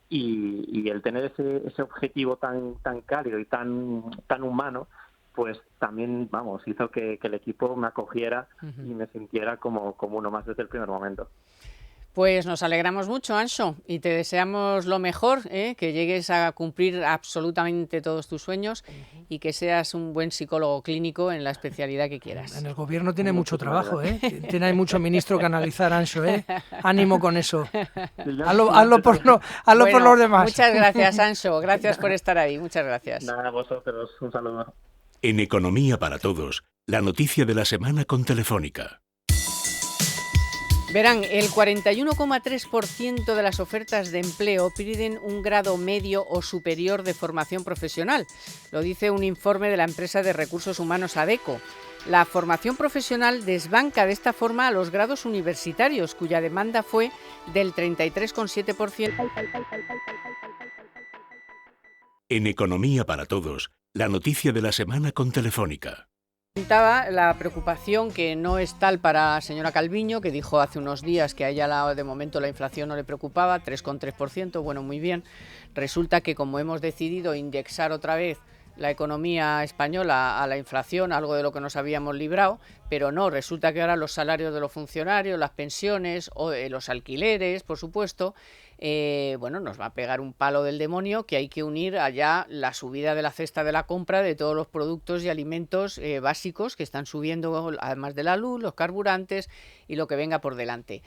y el tener ese objetivo tan cálido y tan humano, pues también, hizo que el equipo me acogiera y me sintiera como uno más desde el primer momento. Pues nos alegramos mucho, Anxo, y te deseamos lo mejor, que llegues a cumplir absolutamente todos tus sueños y que seas un buen psicólogo clínico en la especialidad que quieras. En el gobierno tiene mucho trabajo, tiene ahí mucho ministro que analizar, Anxo, Ánimo con eso. Hazlo por los demás. Muchas gracias, Anxo, gracias por estar ahí, muchas gracias. Nada, a vosotros, un saludo. En Economía para Todos, la noticia de la semana con Telefónica. Verán, el 41,3% de las ofertas de empleo piden un grado medio o superior de formación profesional. Lo dice un informe de la empresa de recursos humanos Adecco. La formación profesional desbanca de esta forma a los grados universitarios, cuya demanda fue del 33,7%. En Economía para Todos, la noticia de la semana con Telefónica. La preocupación que no es tal para la señora Calviño, que dijo hace unos días que a ella de momento la inflación no le preocupaba, 3,3%, bueno, muy bien. Resulta que como hemos decidido indexar otra vez la economía española a la inflación, algo de lo que nos habíamos librado, pero no, resulta que ahora los salarios de los funcionarios, las pensiones, o los alquileres, por supuesto, nos va a pegar un palo del demonio, que hay que unir allá la subida de la cesta de la compra de todos los productos y alimentos básicos que están subiendo, además de la luz, los carburantes y lo que venga por delante.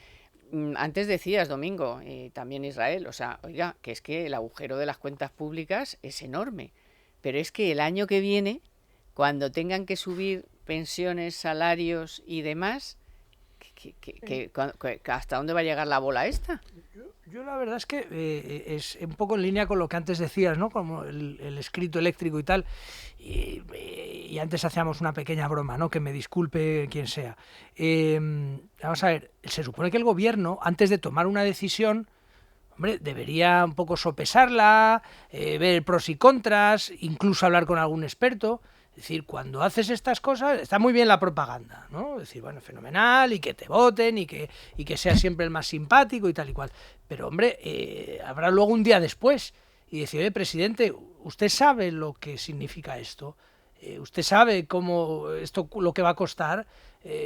Antes decías, Domingo, también Israel, oiga, que es que el agujero de las cuentas públicas es enorme, pero es que el año que viene, cuando tengan que subir pensiones, salarios y demás, ¿hasta dónde va a llegar la bola esta? Yo la verdad es que es un poco en línea con lo que antes decías, ¿no? Como el escrito eléctrico y tal. Y antes hacíamos una pequeña broma, ¿no? Que me disculpe quien sea. Vamos a ver, se supone que el gobierno, antes de tomar una decisión, hombre, debería un poco sopesarla, ver pros y contras, incluso hablar con algún experto. Es decir, cuando haces estas cosas, está muy bien la propaganda, ¿no? Es decir, bueno, fenomenal, y que te voten, y que seas siempre el más simpático y tal y cual. Pero, hombre, habrá luego un día después y decir, oye, presidente, ¿usted sabe lo que significa esto? ¿Usted sabe lo que va a costar?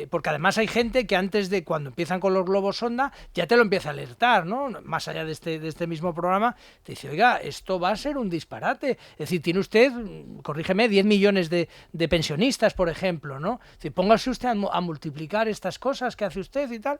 Porque además hay gente que antes de cuando empiezan con los globos sonda ya te lo empieza a alertar, ¿no? Más allá de este mismo programa, te dice, oiga, esto va a ser un disparate. Es decir, tiene usted, corrígeme, 10 millones de pensionistas, por ejemplo, ¿no? Es decir, póngase usted a multiplicar estas cosas que hace usted y tal.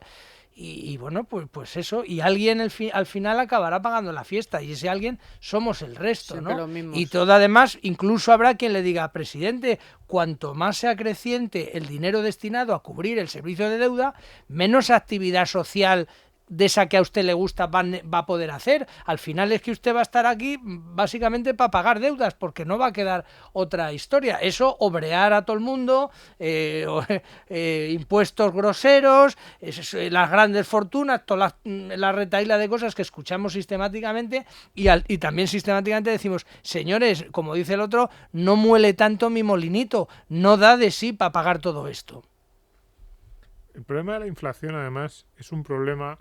Y bueno, pues eso, y alguien al final acabará pagando la fiesta, y ese alguien somos el resto, siempre, ¿no? Y todo, además, incluso habrá quien le diga, presidente, cuanto más sea creciente el dinero destinado a cubrir el servicio de deuda, menos actividad social de esa que a usted le gusta va a poder hacer. Al final es que usted va a estar aquí básicamente para pagar deudas, porque no va a quedar otra historia. Eso, obrear a todo el mundo, impuestos groseros, las grandes fortunas, toda la retahíla de cosas que escuchamos sistemáticamente, y también sistemáticamente decimos, señores, como dice el otro, no muele tanto mi molinito, no da de sí para pagar todo esto. El problema de la inflación, además, es un problema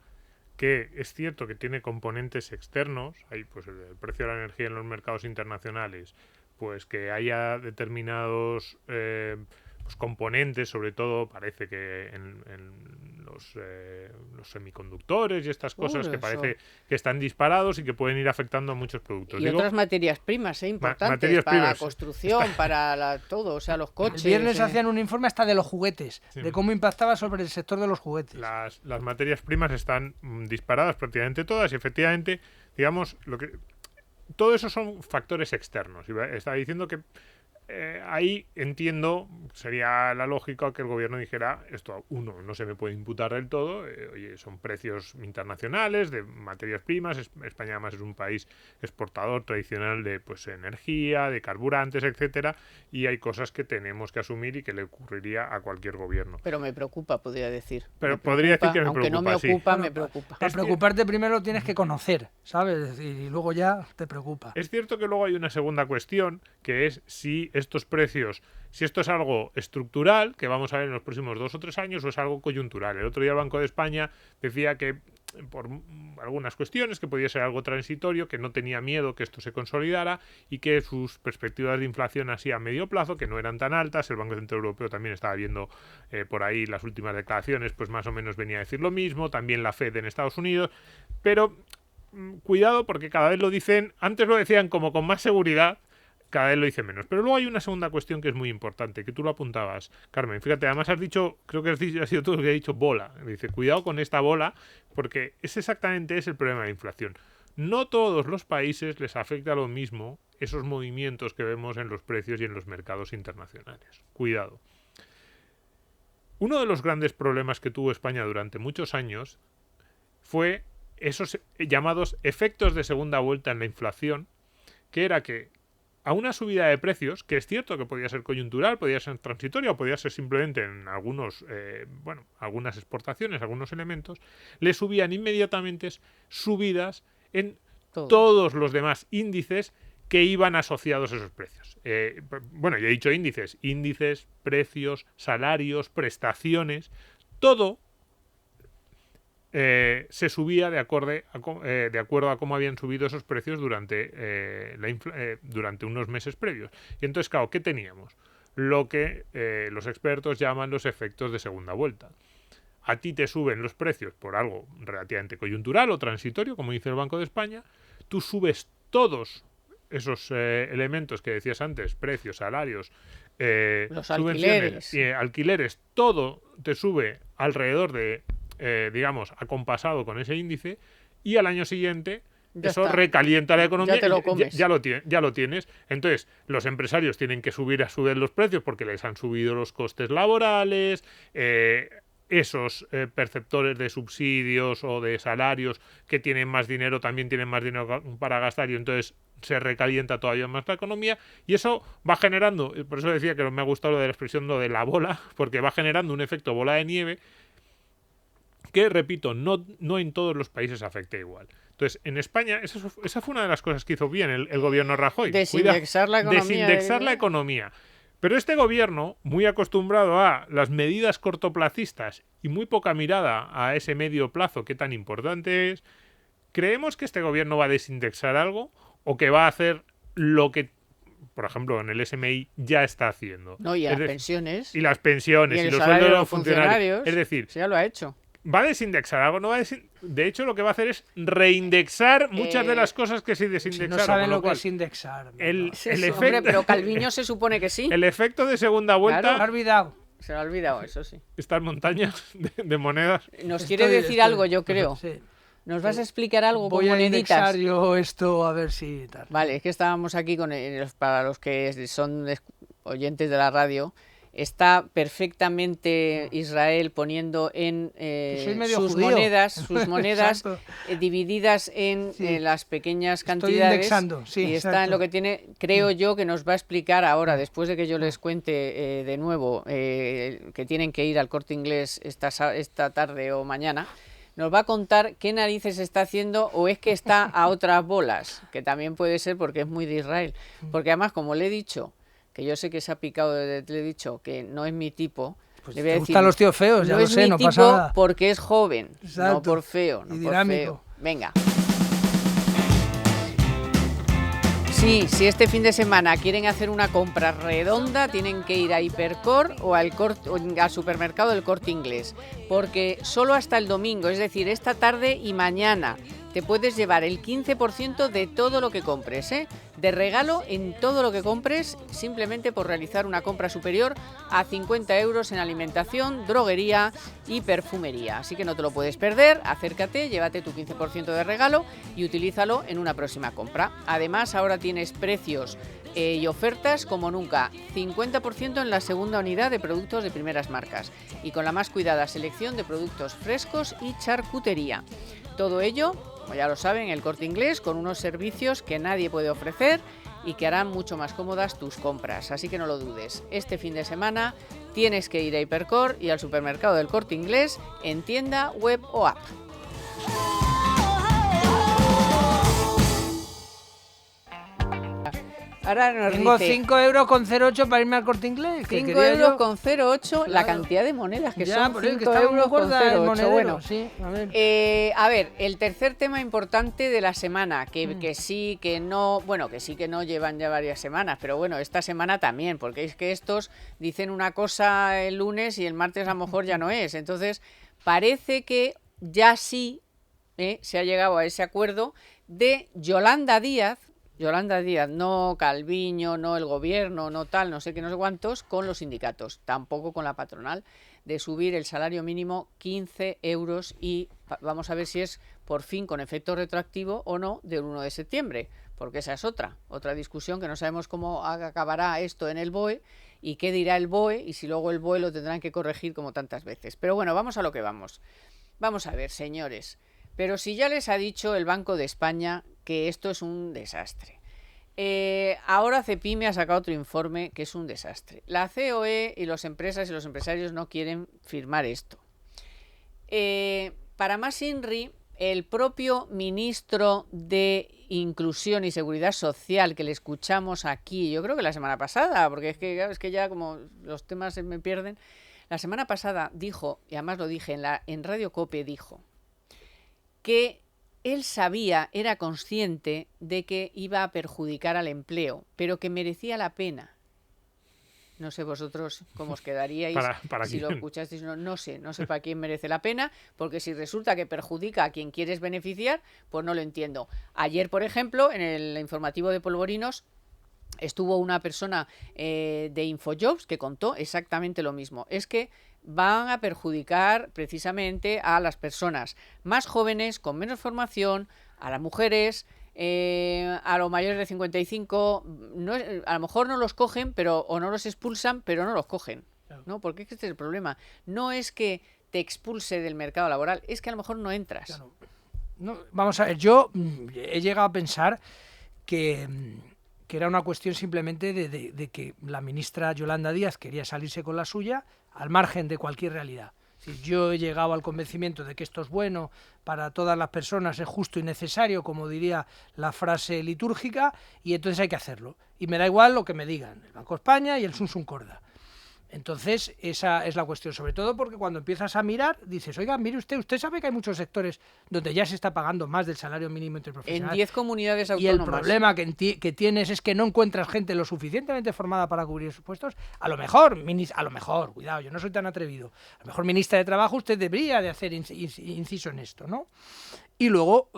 que es cierto que tiene componentes externos, hay pues el precio de la energía en los mercados internacionales, pues que haya determinados pues componentes, sobre todo parece que en los semiconductores y estas cosas que parece que están disparados y que pueden ir afectando a muchos productos. Y otras materias primas, importantes, materias para primas. la construcción, para todo, o sea, los coches. El viernes hacían un informe hasta de los juguetes, Sí. de cómo impactaba sobre el sector de los juguetes. Las materias primas están disparadas prácticamente todas y efectivamente, digamos, todo eso son factores externos. Estaba diciendo que ahí entiendo, sería la lógica que el gobierno dijera, esto uno, no se me puede imputar del todo, oye, son precios internacionales de materias primas, España además es un país exportador tradicional de pues energía, de carburantes, etcétera, y hay cosas que tenemos que asumir y que le ocurriría a cualquier gobierno. Pero me preocupa, podría decir. Pero podría decir que me aunque preocupa, no me sí. ocupa, me preocupa. Para preocuparte primero tienes que conocer, ¿sabes? Y luego ya te preocupa. Es cierto que luego hay una segunda cuestión, que es si estos precios, si esto es algo estructural, que vamos a ver en los próximos 2 o 3 años, o es algo coyuntural. El otro día el Banco de España decía que por algunas cuestiones, que podía ser algo transitorio, que no tenía miedo que esto se consolidara y que sus perspectivas de inflación así a medio plazo, que no eran tan altas. El Banco Central Europeo también estaba viendo por ahí las últimas declaraciones, pues más o menos venía a decir lo mismo, también la Fed en Estados Unidos, pero cuidado porque cada vez lo dicen, antes lo decían como con más seguridad, cada vez lo dice menos. Pero luego hay una segunda cuestión que es muy importante, que tú lo apuntabas, Carmen. Fíjate, además has dicho, creo que has sido tú el que ha dicho bola. Dice, cuidado con esta bola, porque exactamente es el problema de la inflación. No todos los países les afecta lo mismo esos movimientos que vemos en los precios y en los mercados internacionales. Cuidado. Uno de los grandes problemas que tuvo España durante muchos años fue esos llamados efectos de segunda vuelta en la inflación, que era que a una subida de precios, que es cierto que podía ser coyuntural, podía ser transitoria o podía ser simplemente en algunas exportaciones, algunos elementos, le subían inmediatamente subidas en todos los demás índices que iban asociados a esos precios. Bueno, ya he dicho índices, precios, salarios, prestaciones, todo se subía de acuerdo a cómo habían subido esos precios durante unos meses previos. Y entonces, claro, ¿qué teníamos? Lo que los expertos llaman los efectos de segunda vuelta. A ti te suben los precios por algo relativamente coyuntural o transitorio, como dice el Banco de España, tú subes todos esos elementos que decías antes, precios, salarios, los subvenciones, alquileres, todo te sube alrededor de digamos, acompasado con ese índice, y al año siguiente ya eso está. recalienta la economía. Ya te lo comes. Ya lo tienes. Entonces, los empresarios tienen que subir los precios porque les han subido los costes laborales, esos perceptores de subsidios o de salarios que tienen más dinero también tienen más dinero para gastar, y entonces se recalienta todavía más la economía, y eso va generando, por eso decía que me ha gustado lo de la expresión, lo de la bola, porque va generando un efecto bola de nieve que, repito, no en todos los países afecta igual. Entonces, en España, esa fue una de las cosas que hizo bien el gobierno Rajoy. Desindexar la economía. Desindexar la economía. Pero este gobierno, muy acostumbrado a las medidas cortoplacistas y muy poca mirada a ese medio plazo que tan importante es, ¿creemos que este gobierno va a desindexar algo o que va a hacer lo que, por ejemplo, en el SMI ya está haciendo? No, y a las pensiones. Y las pensiones, y el los salario sueldos de de los funcionarios. Es decir, ya lo ha hecho. ¿Va a desindexar algo? No va a de hecho, lo que va a hacer es reindexar muchas de las cosas que se desindexaron. Si no saben lo que es indexar. El Hombre, efecto, pero Calviño se supone que sí. el efecto de segunda vuelta. Claro. Se ha olvidado. Se lo ha olvidado, eso sí. Estas montañas de monedas. Nos quiere decir algo, yo creo. Sí. ¿Nos vas a explicar algo Voy con a indexar moneditas? yo esto a ver si tal. Vale, es que estábamos aquí para los que son oyentes de la radio. Está perfectamente Israel poniendo en sus monedas divididas en las pequeñas cantidades. Indexando, sí, y está exacto. en lo que tiene, creo yo, que nos va a explicar ahora, después de que yo les cuente de nuevo que tienen que ir al Corte Inglés esta tarde o mañana. Nos va a contar qué narices está haciendo, o es que está a otras bolas, que también puede ser porque es muy de Israel. Porque además, como le he dicho, que yo sé que se ha picado, le he dicho que no es mi tipo, Pues le voy a te decir, gustan los tíos feos, ya no lo es sé, mi no tipo pasa nada. porque es joven, Exacto. no por feo, no Y por dinámico. feo. Venga. Sí, si este fin de semana quieren hacer una compra redonda, tienen que ir a Hipercor o al supermercado del Corte Inglés, porque solo hasta el domingo, es decir, esta tarde y mañana, te puedes llevar el 15% de todo lo que compres, de regalo en todo lo que compres, simplemente por realizar una compra superior a 50 euros en alimentación, droguería y perfumería. Así que no te lo puedes perder, acércate, llévate tu 15% de regalo y utilízalo en una próxima compra. Además, ahora tienes precios y ofertas como nunca, 50% en la segunda unidad de productos de primeras marcas y con la más cuidada selección de productos frescos y charcutería. Todo ello, como ya lo saben, el Corte Inglés, con unos servicios que nadie puede ofrecer y que harán mucho más cómodas tus compras. Así que no lo dudes. Este fin de semana tienes que ir a Hipercor y al supermercado del Corte Inglés en tienda, web o app. Ahora nos Tengo dice 5,08 € para irme al Corte Inglés. 5,08 €, la Claro. cantidad de monedas que Ya, son, por eso que 5,08 está muy gorda el €. monedero. Bueno, Sí, a ver. el tercer tema importante de la semana, que sí, que no, bueno, que sí que no llevan ya varias semanas, pero bueno, esta semana también, porque es que estos dicen una cosa el lunes y el martes a lo mejor ya no es. Entonces, parece que ya sí se ha llegado a ese acuerdo de Yolanda Díaz, no Calviño, no el gobierno, no tal, no sé qué, no sé cuántos, con los sindicatos, tampoco con la patronal, de subir el salario mínimo 15 euros y vamos a ver si es por fin con efecto retroactivo o no del 1 de septiembre, porque esa es otra discusión que no sabemos cómo acabará esto en el BOE y qué dirá el BOE y si luego el BOE lo tendrán que corregir como tantas veces. Pero bueno, vamos a lo que vamos. Vamos a ver, señores, pero si ya les ha dicho el Banco de España que esto es un desastre. Ahora Cepime ha sacado otro informe que es un desastre. La COE y las empresas y los empresarios no quieren firmar esto. Para más INRI, el propio ministro de Inclusión y Seguridad Social, que le escuchamos aquí, yo creo que la semana pasada, porque es que ya como los temas se me pierden, la semana pasada dijo, y además lo dije en Radio Cope, dijo que él sabía, era consciente de que iba a perjudicar al empleo, pero que merecía la pena. No sé vosotros cómo os quedaríais ¿Para si quién? lo escuchasteis. No sé para quién merece la pena, porque si resulta que perjudica a quien quieres beneficiar, pues no lo entiendo. Ayer, por ejemplo, en el informativo de Polvorinos, estuvo una persona de Infojobs que contó exactamente lo mismo. Es que van a perjudicar precisamente a las personas más jóvenes, con menos formación, a las mujeres, a los mayores de 55, a lo mejor no los cogen o no los expulsan, pero no los cogen, ¿no? Porque este es el problema. No es que te expulse del mercado laboral, es que a lo mejor no entras. Claro. No, vamos a ver, yo he llegado a pensar que era una cuestión simplemente de que la ministra Yolanda Díaz quería salirse con la suya al margen de cualquier realidad. Si yo he llegado al convencimiento de que esto es bueno para todas las personas, es justo y necesario, como diría la frase litúrgica, y entonces hay que hacerlo. Y me da igual lo que me digan el Banco de España y el Sun Sun Corda. Entonces, esa es la cuestión, sobre todo porque cuando empiezas a mirar, dices, oiga, mire usted sabe que hay muchos sectores donde ya se está pagando más del salario mínimo interprofesional. En 10 comunidades Y autónomas. el problema que tienes es que no encuentras gente lo suficientemente formada para cubrir esos puestos. A lo mejor, cuidado, yo no soy tan atrevido, a lo mejor ministra de Trabajo usted debería de hacer inciso en esto, ¿no? Y luego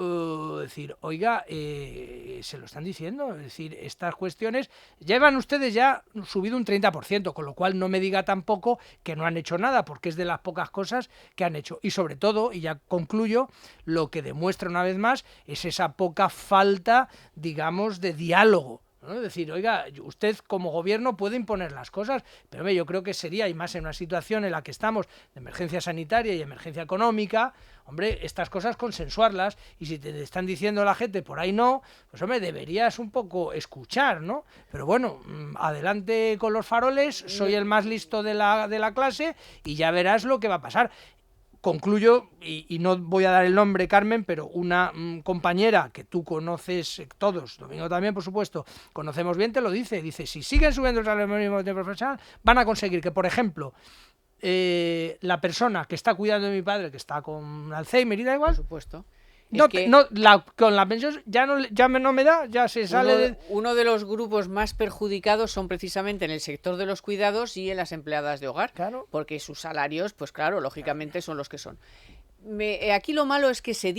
decir, oiga, se lo están diciendo, es decir, estas cuestiones llevan ustedes ya subido un 30%, con lo cual no me diga tampoco que no han hecho nada, porque es de las pocas cosas que han hecho. Y sobre todo, y ya concluyo, lo que demuestra una vez más es esa poca falta, digamos, de diálogo, ¿no? Es decir, oiga, usted como gobierno puede imponer las cosas, pero yo creo que sería, y más en una situación en la que estamos de emergencia sanitaria y emergencia económica, hombre, estas cosas consensuarlas, y si te están diciendo la gente por ahí no, pues hombre, deberías un poco escuchar, ¿no? Pero bueno, adelante con los faroles, soy el más listo de la clase y ya verás lo que va a pasar. Concluyo, y no voy a dar el nombre, Carmen, pero una compañera que tú conoces todos, Domingo también, por supuesto, conocemos bien, te lo dice, si siguen subiendo el salario mínimo interprofesional, van a conseguir que, por ejemplo, la persona que está cuidando de mi padre, que está con Alzheimer y da igual, Por supuesto. Con la pensión no me da, ya se sale uno de los grupos más perjudicados son precisamente en el sector de los cuidados y en las empleadas de hogar, Claro. porque sus salarios, pues claro, lógicamente son los que son. Aquí lo malo es que se le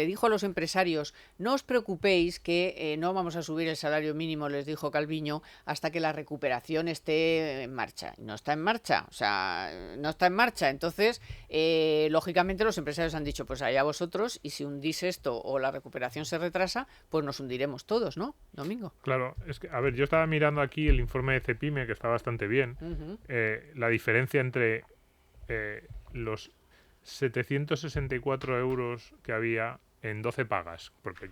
dijo a los empresarios, no os preocupéis que no vamos a subir el salario mínimo, les dijo Calviño, hasta que la recuperación esté en marcha. No está en marcha, no está en marcha. Entonces, lógicamente los empresarios han dicho, pues allá vosotros, y si hundís esto o la recuperación se retrasa, pues nos hundiremos todos, ¿no, Domingo? Claro, es que, a ver, yo estaba mirando aquí el informe de Cepime, que está bastante bien. La diferencia entre los 764 euros que había en 12 pagas, porque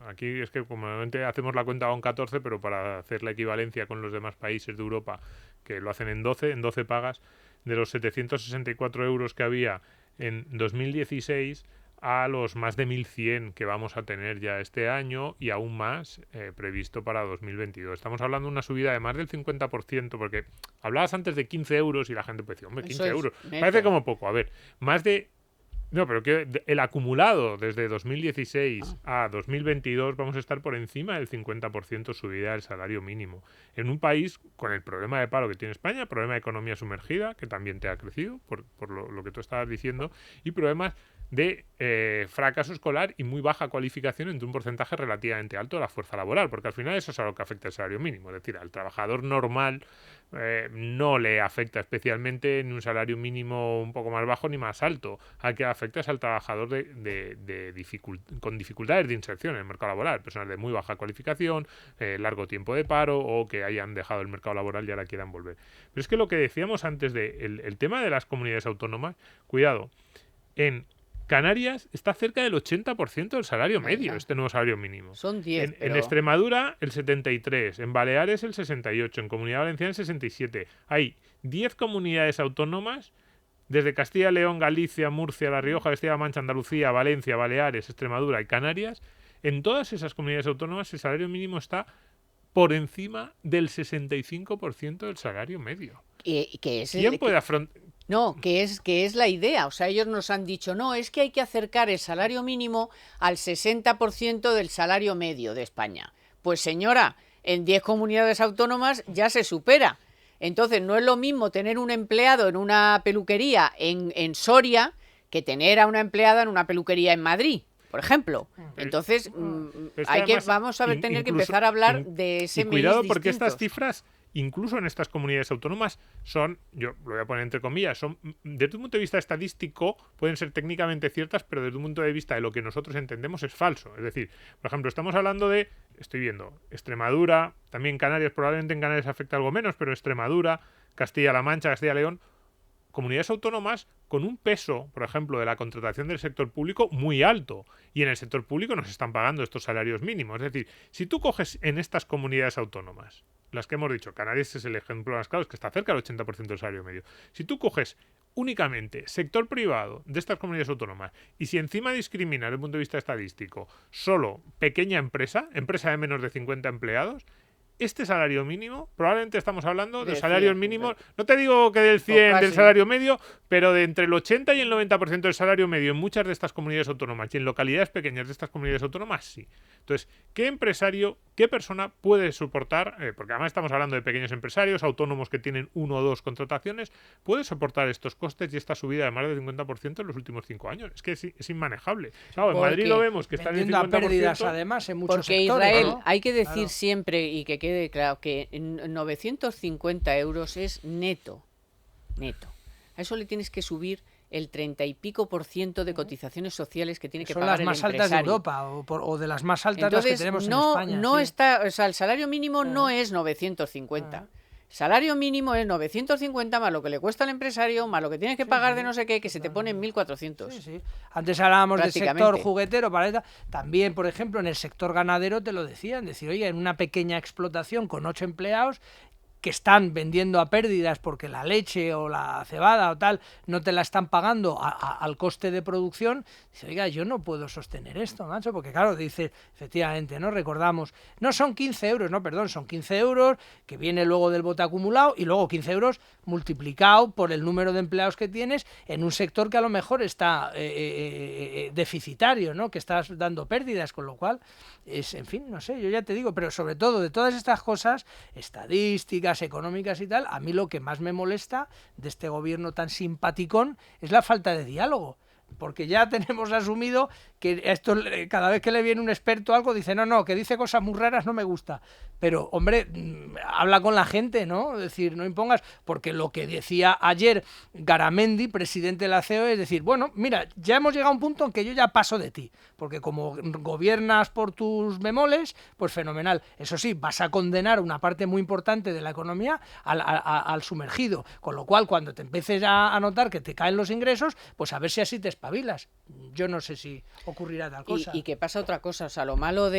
aquí es que como normalmente hacemos la cuenta con 14, pero para hacer la equivalencia con los demás países de Europa que lo hacen en 12 pagas, de los 764 euros que había en 2016 a los más de 1.100 que vamos a tener ya este año y aún más previsto para 2022. Estamos hablando de una subida de más del 50%, porque hablabas antes de 15 euros y la gente pues decía, hombre, 15 euros, parece como poco. A ver, más de... No, pero que el acumulado desde 2016 a 2022 vamos a estar por encima del 50% subida del salario mínimo. En un país con el problema de paro que tiene España, problema de economía sumergida, que también te ha crecido, por lo que tú estabas diciendo, y problemas de fracaso escolar y muy baja cualificación entre un porcentaje relativamente alto de la fuerza laboral, porque al final eso es a lo que afecta el salario mínimo. Es decir, al trabajador normal no le afecta especialmente ni un salario mínimo un poco más bajo ni más alto. Al que afecta es al trabajador con dificultades de inserción en el mercado laboral, personas de muy baja cualificación, largo tiempo de paro o que hayan dejado el mercado laboral y ahora quieran volver. Pero es que lo que decíamos antes el tema de las comunidades autónomas, cuidado, en Canarias está cerca del 80% del salario medio, este nuevo salario mínimo. Son 10. En Extremadura el 73%, en Baleares el 68%, en Comunidad Valenciana el 67%. Hay 10 comunidades autónomas, desde Castilla y León, Galicia, Murcia, La Rioja, Castilla-La Mancha, Andalucía, Valencia, Baleares, Extremadura y Canarias. En todas esas comunidades autónomas el salario mínimo está por encima del 65% del salario medio. ¿Quién puede afrontar? No, que es la idea. O sea, ellos nos han dicho, no, es que hay que acercar el salario mínimo al 60% del salario medio de España. Pues señora, en 10 comunidades autónomas ya se supera. Entonces, no es lo mismo tener un empleado en una peluquería en Soria que tener a una empleada en una peluquería en Madrid, por ejemplo. Entonces, vamos a tener que empezar a hablar de ese cuidado, porque estas cifras, incluso en estas comunidades autónomas, son, yo lo voy a poner entre comillas, son, desde un punto de vista estadístico, pueden ser técnicamente ciertas, pero desde un punto de vista de lo que nosotros entendemos es falso. Es decir, por ejemplo, estamos hablando de, estoy viendo, Extremadura, también Canarias, probablemente en Canarias afecta algo menos, pero Extremadura, Castilla-La Mancha, Castilla-León, comunidades autónomas con un peso, por ejemplo, de la contratación del sector público muy alto. Y en el sector público nos están pagando estos salarios mínimos. Es decir, si tú coges en estas comunidades autónomas, las que hemos dicho, Canarias es el ejemplo más claro, es que está cerca del 80% del salario medio. Si tú coges únicamente sector privado de estas comunidades autónomas y si encima discriminas desde el punto de vista estadístico solo pequeña empresa de menos de 50 empleados, este salario mínimo, probablemente estamos hablando de salarios mínimos, no te digo que del 100 del salario medio, pero de entre el 80 y el 90% del salario medio en muchas de estas comunidades autónomas y en localidades pequeñas de estas comunidades autónomas, sí. Entonces, ¿qué empresario, qué persona puede soportar, porque además estamos hablando de pequeños empresarios, autónomos que tienen 1 o 2 contrataciones, puede soportar estos costes y esta subida de más del 50% en los últimos 5 años? Es que es inmanejable. Claro, en Madrid lo vemos que está en el 50%. Pérdidas, además, en muchos porque sectores, Israel, ¿no? hay que decir siempre y que quede claro que 950 euros es neto. A eso le tienes que subir el 30 y pico % de cotizaciones sociales que tiene que pagar el empresario. Son las más altas de Europa o de las más altas. Entonces, las que tenemos en España. No está, o sea, el salario mínimo no es 950. El salario mínimo es 950 más lo que le cuesta al empresario, más lo que tienes que pagar de no sé qué, que se te pone en 1.400. Sí. Antes hablábamos del sector juguetero, también, por ejemplo, en el sector ganadero te lo decían, decir, oye, en una pequeña explotación con 8 empleados, que están vendiendo a pérdidas porque la leche o la cebada o tal no te la están pagando al coste de producción, dice, oiga, yo no puedo sostener esto, macho, porque claro, dice, efectivamente, ¿no? Recordamos, no son 15 euros, no, perdón, son 15 euros que viene luego del bote acumulado y luego 15 euros multiplicado por el número de empleados que tienes en un sector que a lo mejor está deficitario, ¿no? Que estás dando pérdidas, con lo cual es, en fin, no sé, yo ya te digo, pero sobre todo de todas estas cosas estadísticas, económicas y tal, a mí lo que más me molesta de este gobierno tan simpaticón es la falta de diálogo. Porque ya tenemos asumido que esto, cada vez que le viene un experto a algo, dice, no, que dice cosas muy raras, no me gusta. Pero, hombre, habla con la gente, ¿no? Es decir, no impongas, porque lo que decía ayer Garamendi, presidente de la COE, es decir, bueno, mira, ya hemos llegado a un punto en que yo ya paso de ti, porque como gobiernas por tus bemoles, pues fenomenal. Eso sí, vas a condenar una parte muy importante de la economía al sumergido, con lo cual, cuando te empieces a notar que te caen los ingresos, pues a ver si así te espabilas. Yo no sé si ocurrirá tal cosa. Y que pasa otra cosa, o sea, lo malo,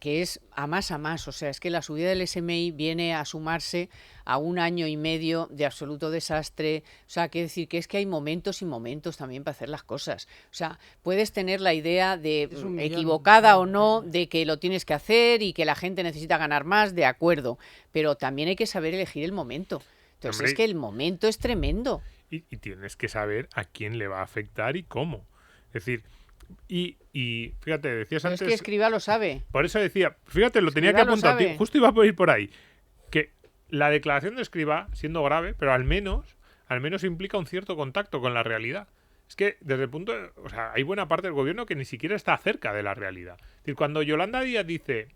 que es a más, o sea, es que la subida del SMI viene a sumarse a un año y medio de absoluto desastre, o sea, quiere decir que es que hay momentos y momentos también para hacer las cosas, o sea, puedes tener la idea de, equivocada o no, de que lo tienes que hacer y que la gente necesita ganar más, de acuerdo, pero también hay que saber elegir el momento, entonces hombre, es que el momento es tremendo. Y tienes que saber a quién le va a afectar y cómo. Es decir, y fíjate, decías pero antes... es que Escrivá lo sabe. Por eso decía, fíjate, lo tenía Escrivá que apuntar, justo iba a ir por ahí, que la declaración de Escrivá, siendo grave, pero al menos implica un cierto contacto con la realidad. Es que desde el punto de, o sea, hay buena parte del gobierno que ni siquiera está cerca de la realidad. Es decir, cuando Yolanda Díaz dice...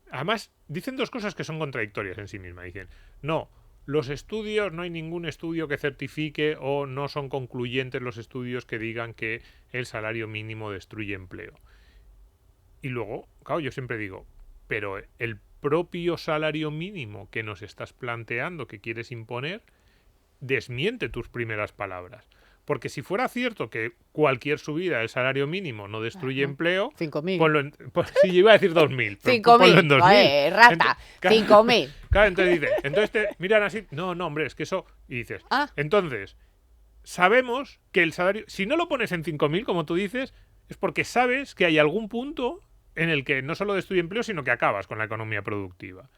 Además, dicen dos cosas que son contradictorias en sí mismas. Dicen, no... Los estudios, no hay ningún estudio que certifique o no son concluyentes los estudios que digan que el salario mínimo destruye empleo. Y luego, claro, yo siempre digo, pero el propio salario mínimo que nos estás planteando, que quieres imponer, desmiente tus primeras palabras. Porque si fuera cierto que cualquier subida del salario mínimo no destruye empleo... 5.000. Si yo iba a decir 2.000. 5.000. Rata. 5.000. Claro, entonces dice... Entonces te miran así... No, hombre, es que eso... Y dices... Entonces, sabemos que el salario... Si no lo pones en 5.000, como tú dices, es porque sabes que hay algún punto en el que no solo destruye empleo, sino que acabas con la economía productiva.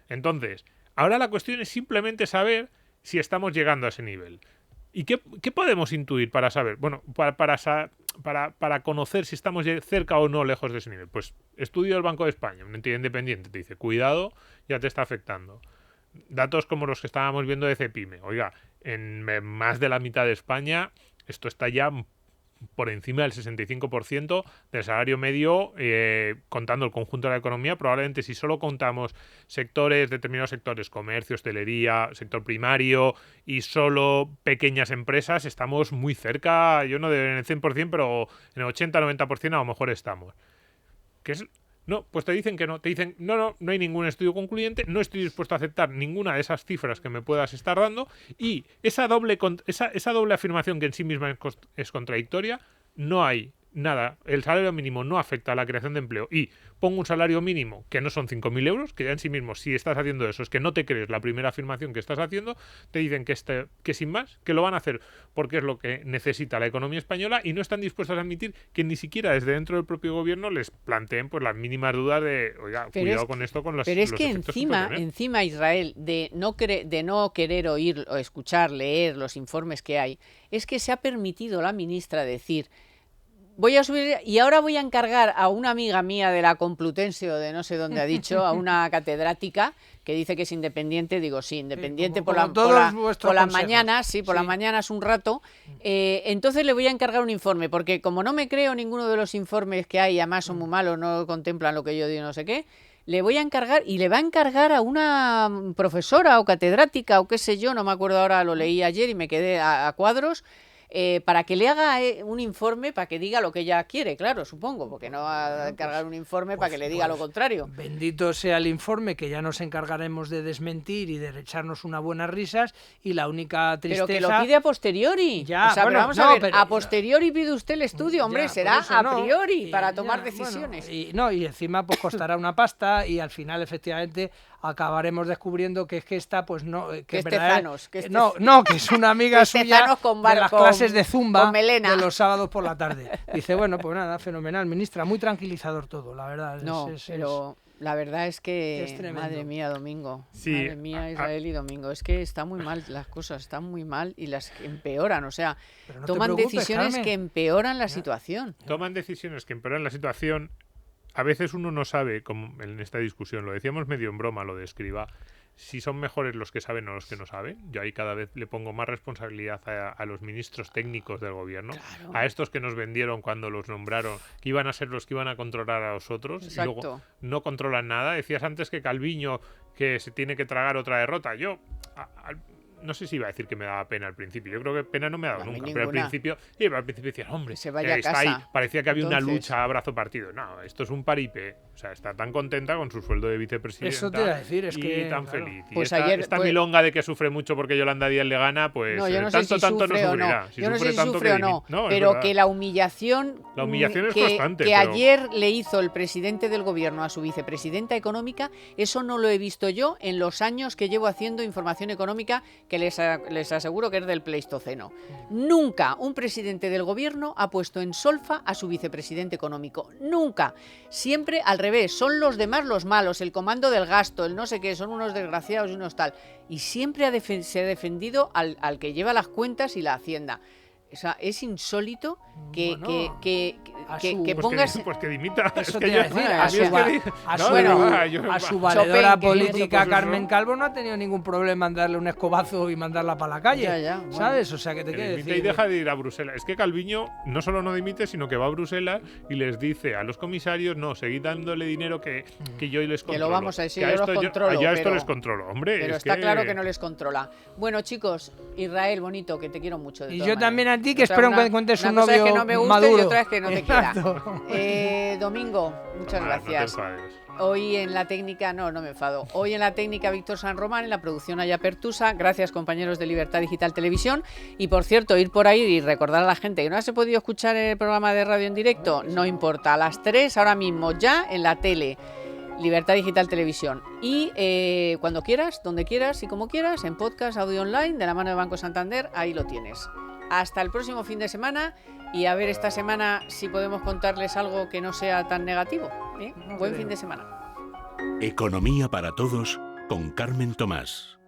Entonces, ahora la cuestión es simplemente saber si estamos llegando a ese nivel. ¿Y qué podemos intuir para saber? Bueno, para conocer si estamos cerca o no lejos de ese nivel. Pues estudio del Banco de España, una entidad independiente, te dice, cuidado, ya te está afectando. Datos como los que estábamos viendo de Cepime. Oiga, en más de la mitad de España esto está ya por encima del 65% del salario medio, contando el conjunto de la economía. Probablemente si solo contamos determinados sectores, comercio, hostelería, sector primario y solo pequeñas empresas, estamos muy cerca, yo no en el 100%, pero en el 80-90% a lo mejor estamos. ¿Qué es? No, pues te dicen que no. Te dicen, no hay ningún estudio concluyente, no estoy dispuesto a aceptar ninguna de esas cifras que me puedas estar dando, y esa doble afirmación que en sí misma es contradictoria, no hay nada. El salario mínimo no afecta a la creación de empleo y pongo un salario mínimo que no son 5.000 euros, que ya en sí mismo, si estás haciendo eso, es que no te crees la primera afirmación que estás haciendo, te dicen que sin más, que lo van a hacer porque es lo que necesita la economía española y no están dispuestos a admitir que ni siquiera desde dentro del propio gobierno les planteen pues las mínimas dudas de, oiga, pero cuidado con esto, con los pero es los que encima Israel, de no querer oír o escuchar, leer los informes que hay, es que se ha permitido la ministra decir: voy a subir y ahora voy a encargar a una amiga mía de la Complutense o de no sé dónde ha dicho, a una catedrática que dice que es independiente. Digo, sí, independiente por las mañanas, sí, por las mañanas un rato. Entonces le voy a encargar un informe, porque como no me creo ninguno de los informes que hay, además son muy malos, no contemplan lo que yo digo, no sé qué, le voy a encargar y le va a encargar a una profesora o catedrática o qué sé yo, no me acuerdo ahora, lo leí ayer y me quedé a cuadros, para que le haga un informe, para que diga lo que ella quiere, claro, supongo, porque no va a encargar un informe para que le diga lo contrario. Bendito sea el informe, que ya nos encargaremos de desmentir y de echarnos unas buenas risas, y la única tristeza... Pero que lo pide a posteriori. Ya, o sea, bueno, pero vamos a ver, a posteriori pide usted el estudio, hombre, ya, será eso, a priori para tomar ya, decisiones. Bueno, y encima pues costará una pasta, y al final efectivamente acabaremos descubriendo que es que esta, pues no, Que es verdadera- Tezanos, que es no, no, que es una amiga que es suya Tezanos con de las con- clases de zumba con melena. de los sábados por la tarde. Dice, bueno, pues nada, fenomenal, ministra, muy tranquilizador todo, la verdad. No, pero la verdad es que, es tremendo. madre mía, Domingo. Sí, Madre mía, Israel y Domingo. Es que está muy mal, las cosas están muy mal y las que empeoran. O sea, Pero no te toman preocupes, decisiones Carmen. que empeoran la situación. Toman decisiones que empeoran la situación. A veces uno no sabe, como en esta discusión, lo decíamos medio en broma, lo de Escrivá, si son mejores los que saben o los que no saben. Yo ahí cada vez le pongo más responsabilidad a los ministros técnicos del gobierno, Claro. a estos que nos vendieron cuando los nombraron, que iban a ser los que iban a controlar a los otros, y luego Exacto. no controlan nada. Decías antes que Calviño, que se tiene que tragar otra derrota. Yo no sé si iba a decir que me daba pena al principio. Yo creo que pena no me ha dado A mí nunca. Pero ninguna. al principio decías, hombre, Que se vaya a está casa. ahí. Parecía que había una Entonces- lucha a brazo partido. No, esto es un paripé. O sea, está tan contenta con su sueldo de vicepresidenta. Eso te iba a decir, es y que, tan claro. feliz. Y Pues esta, ayer, esta pues- milonga de que sufre mucho porque Yolanda Díaz le gana, pues No, yo no sé tanto, si tanto sufre no o sufrirá. no. Si Yo no sé sufre si tanto sufre que o no, dimite. No, es pero verdad. que la humillación, La humillación es que, constante, que pero- ayer le hizo el presidente del gobierno a su vicepresidenta económica, eso no lo he visto yo en los años que llevo haciendo información económica, que les aseguro que es del Pleistoceno. Nunca un presidente del gobierno ha puesto en solfa a su vicepresidente económico. Nunca. Siempre al revés. Son los demás los malos, el comando del gasto, el no sé qué, son unos desgraciados y unos tal. Y siempre se ha defendido al que lleva las cuentas y la hacienda. O sea, es insólito que, Bueno, a su- que Pues pongas... pues que dimita. Eso Es te que iba a yo- decir, bueno, a mí su, es que va- di- a no, su- de verdad, yo- a su Chopin, valedora que política pues eso- Carmen Calvo no ha tenido ningún problema en darle un escobazo y mandarla para la calle, Ya, bueno. ¿sabes? O sea, que te Que quiero dimite decir... y deja de ir a Bruselas. Es que Calviño no solo no dimite, sino que va a Bruselas y les dice a los comisarios, no, seguid dándole dinero que yo les Que controlo. lo vamos a decir, Que yo los esto controlo, yo a esto pero- les controlo, hombre. Pero es está claro que no les controla. Bueno, chicos, Israel, bonito, que te quiero mucho. de Y todas yo también maneras. a ti, que O sea, espero una- que encuentres una un cosa es novio que no me guste maduro. y otra es que no te quiera. Exacto. Domingo, muchas Ah, no te gracias. enfades. Hoy en la técnica, no me enfado. Hoy en la técnica Víctor San Román, en la producción Aya Pertusa. Gracias, compañeros de Libertad Digital Televisión. Y por cierto, ir por ahí y recordar a la gente que no se ha podido escuchar el programa de radio en directo, no importa. A las 3 ahora mismo ya en la tele. Libertad Digital Televisión. Y cuando quieras, donde quieras y como quieras, en podcast, audio online, de la mano de Banco Santander, ahí lo tienes. Hasta el próximo fin de semana y a ver esta semana si podemos contarles algo que no sea tan negativo. ¿Eh? Buen fin de semana. Economía para todos con Carmen Tomás.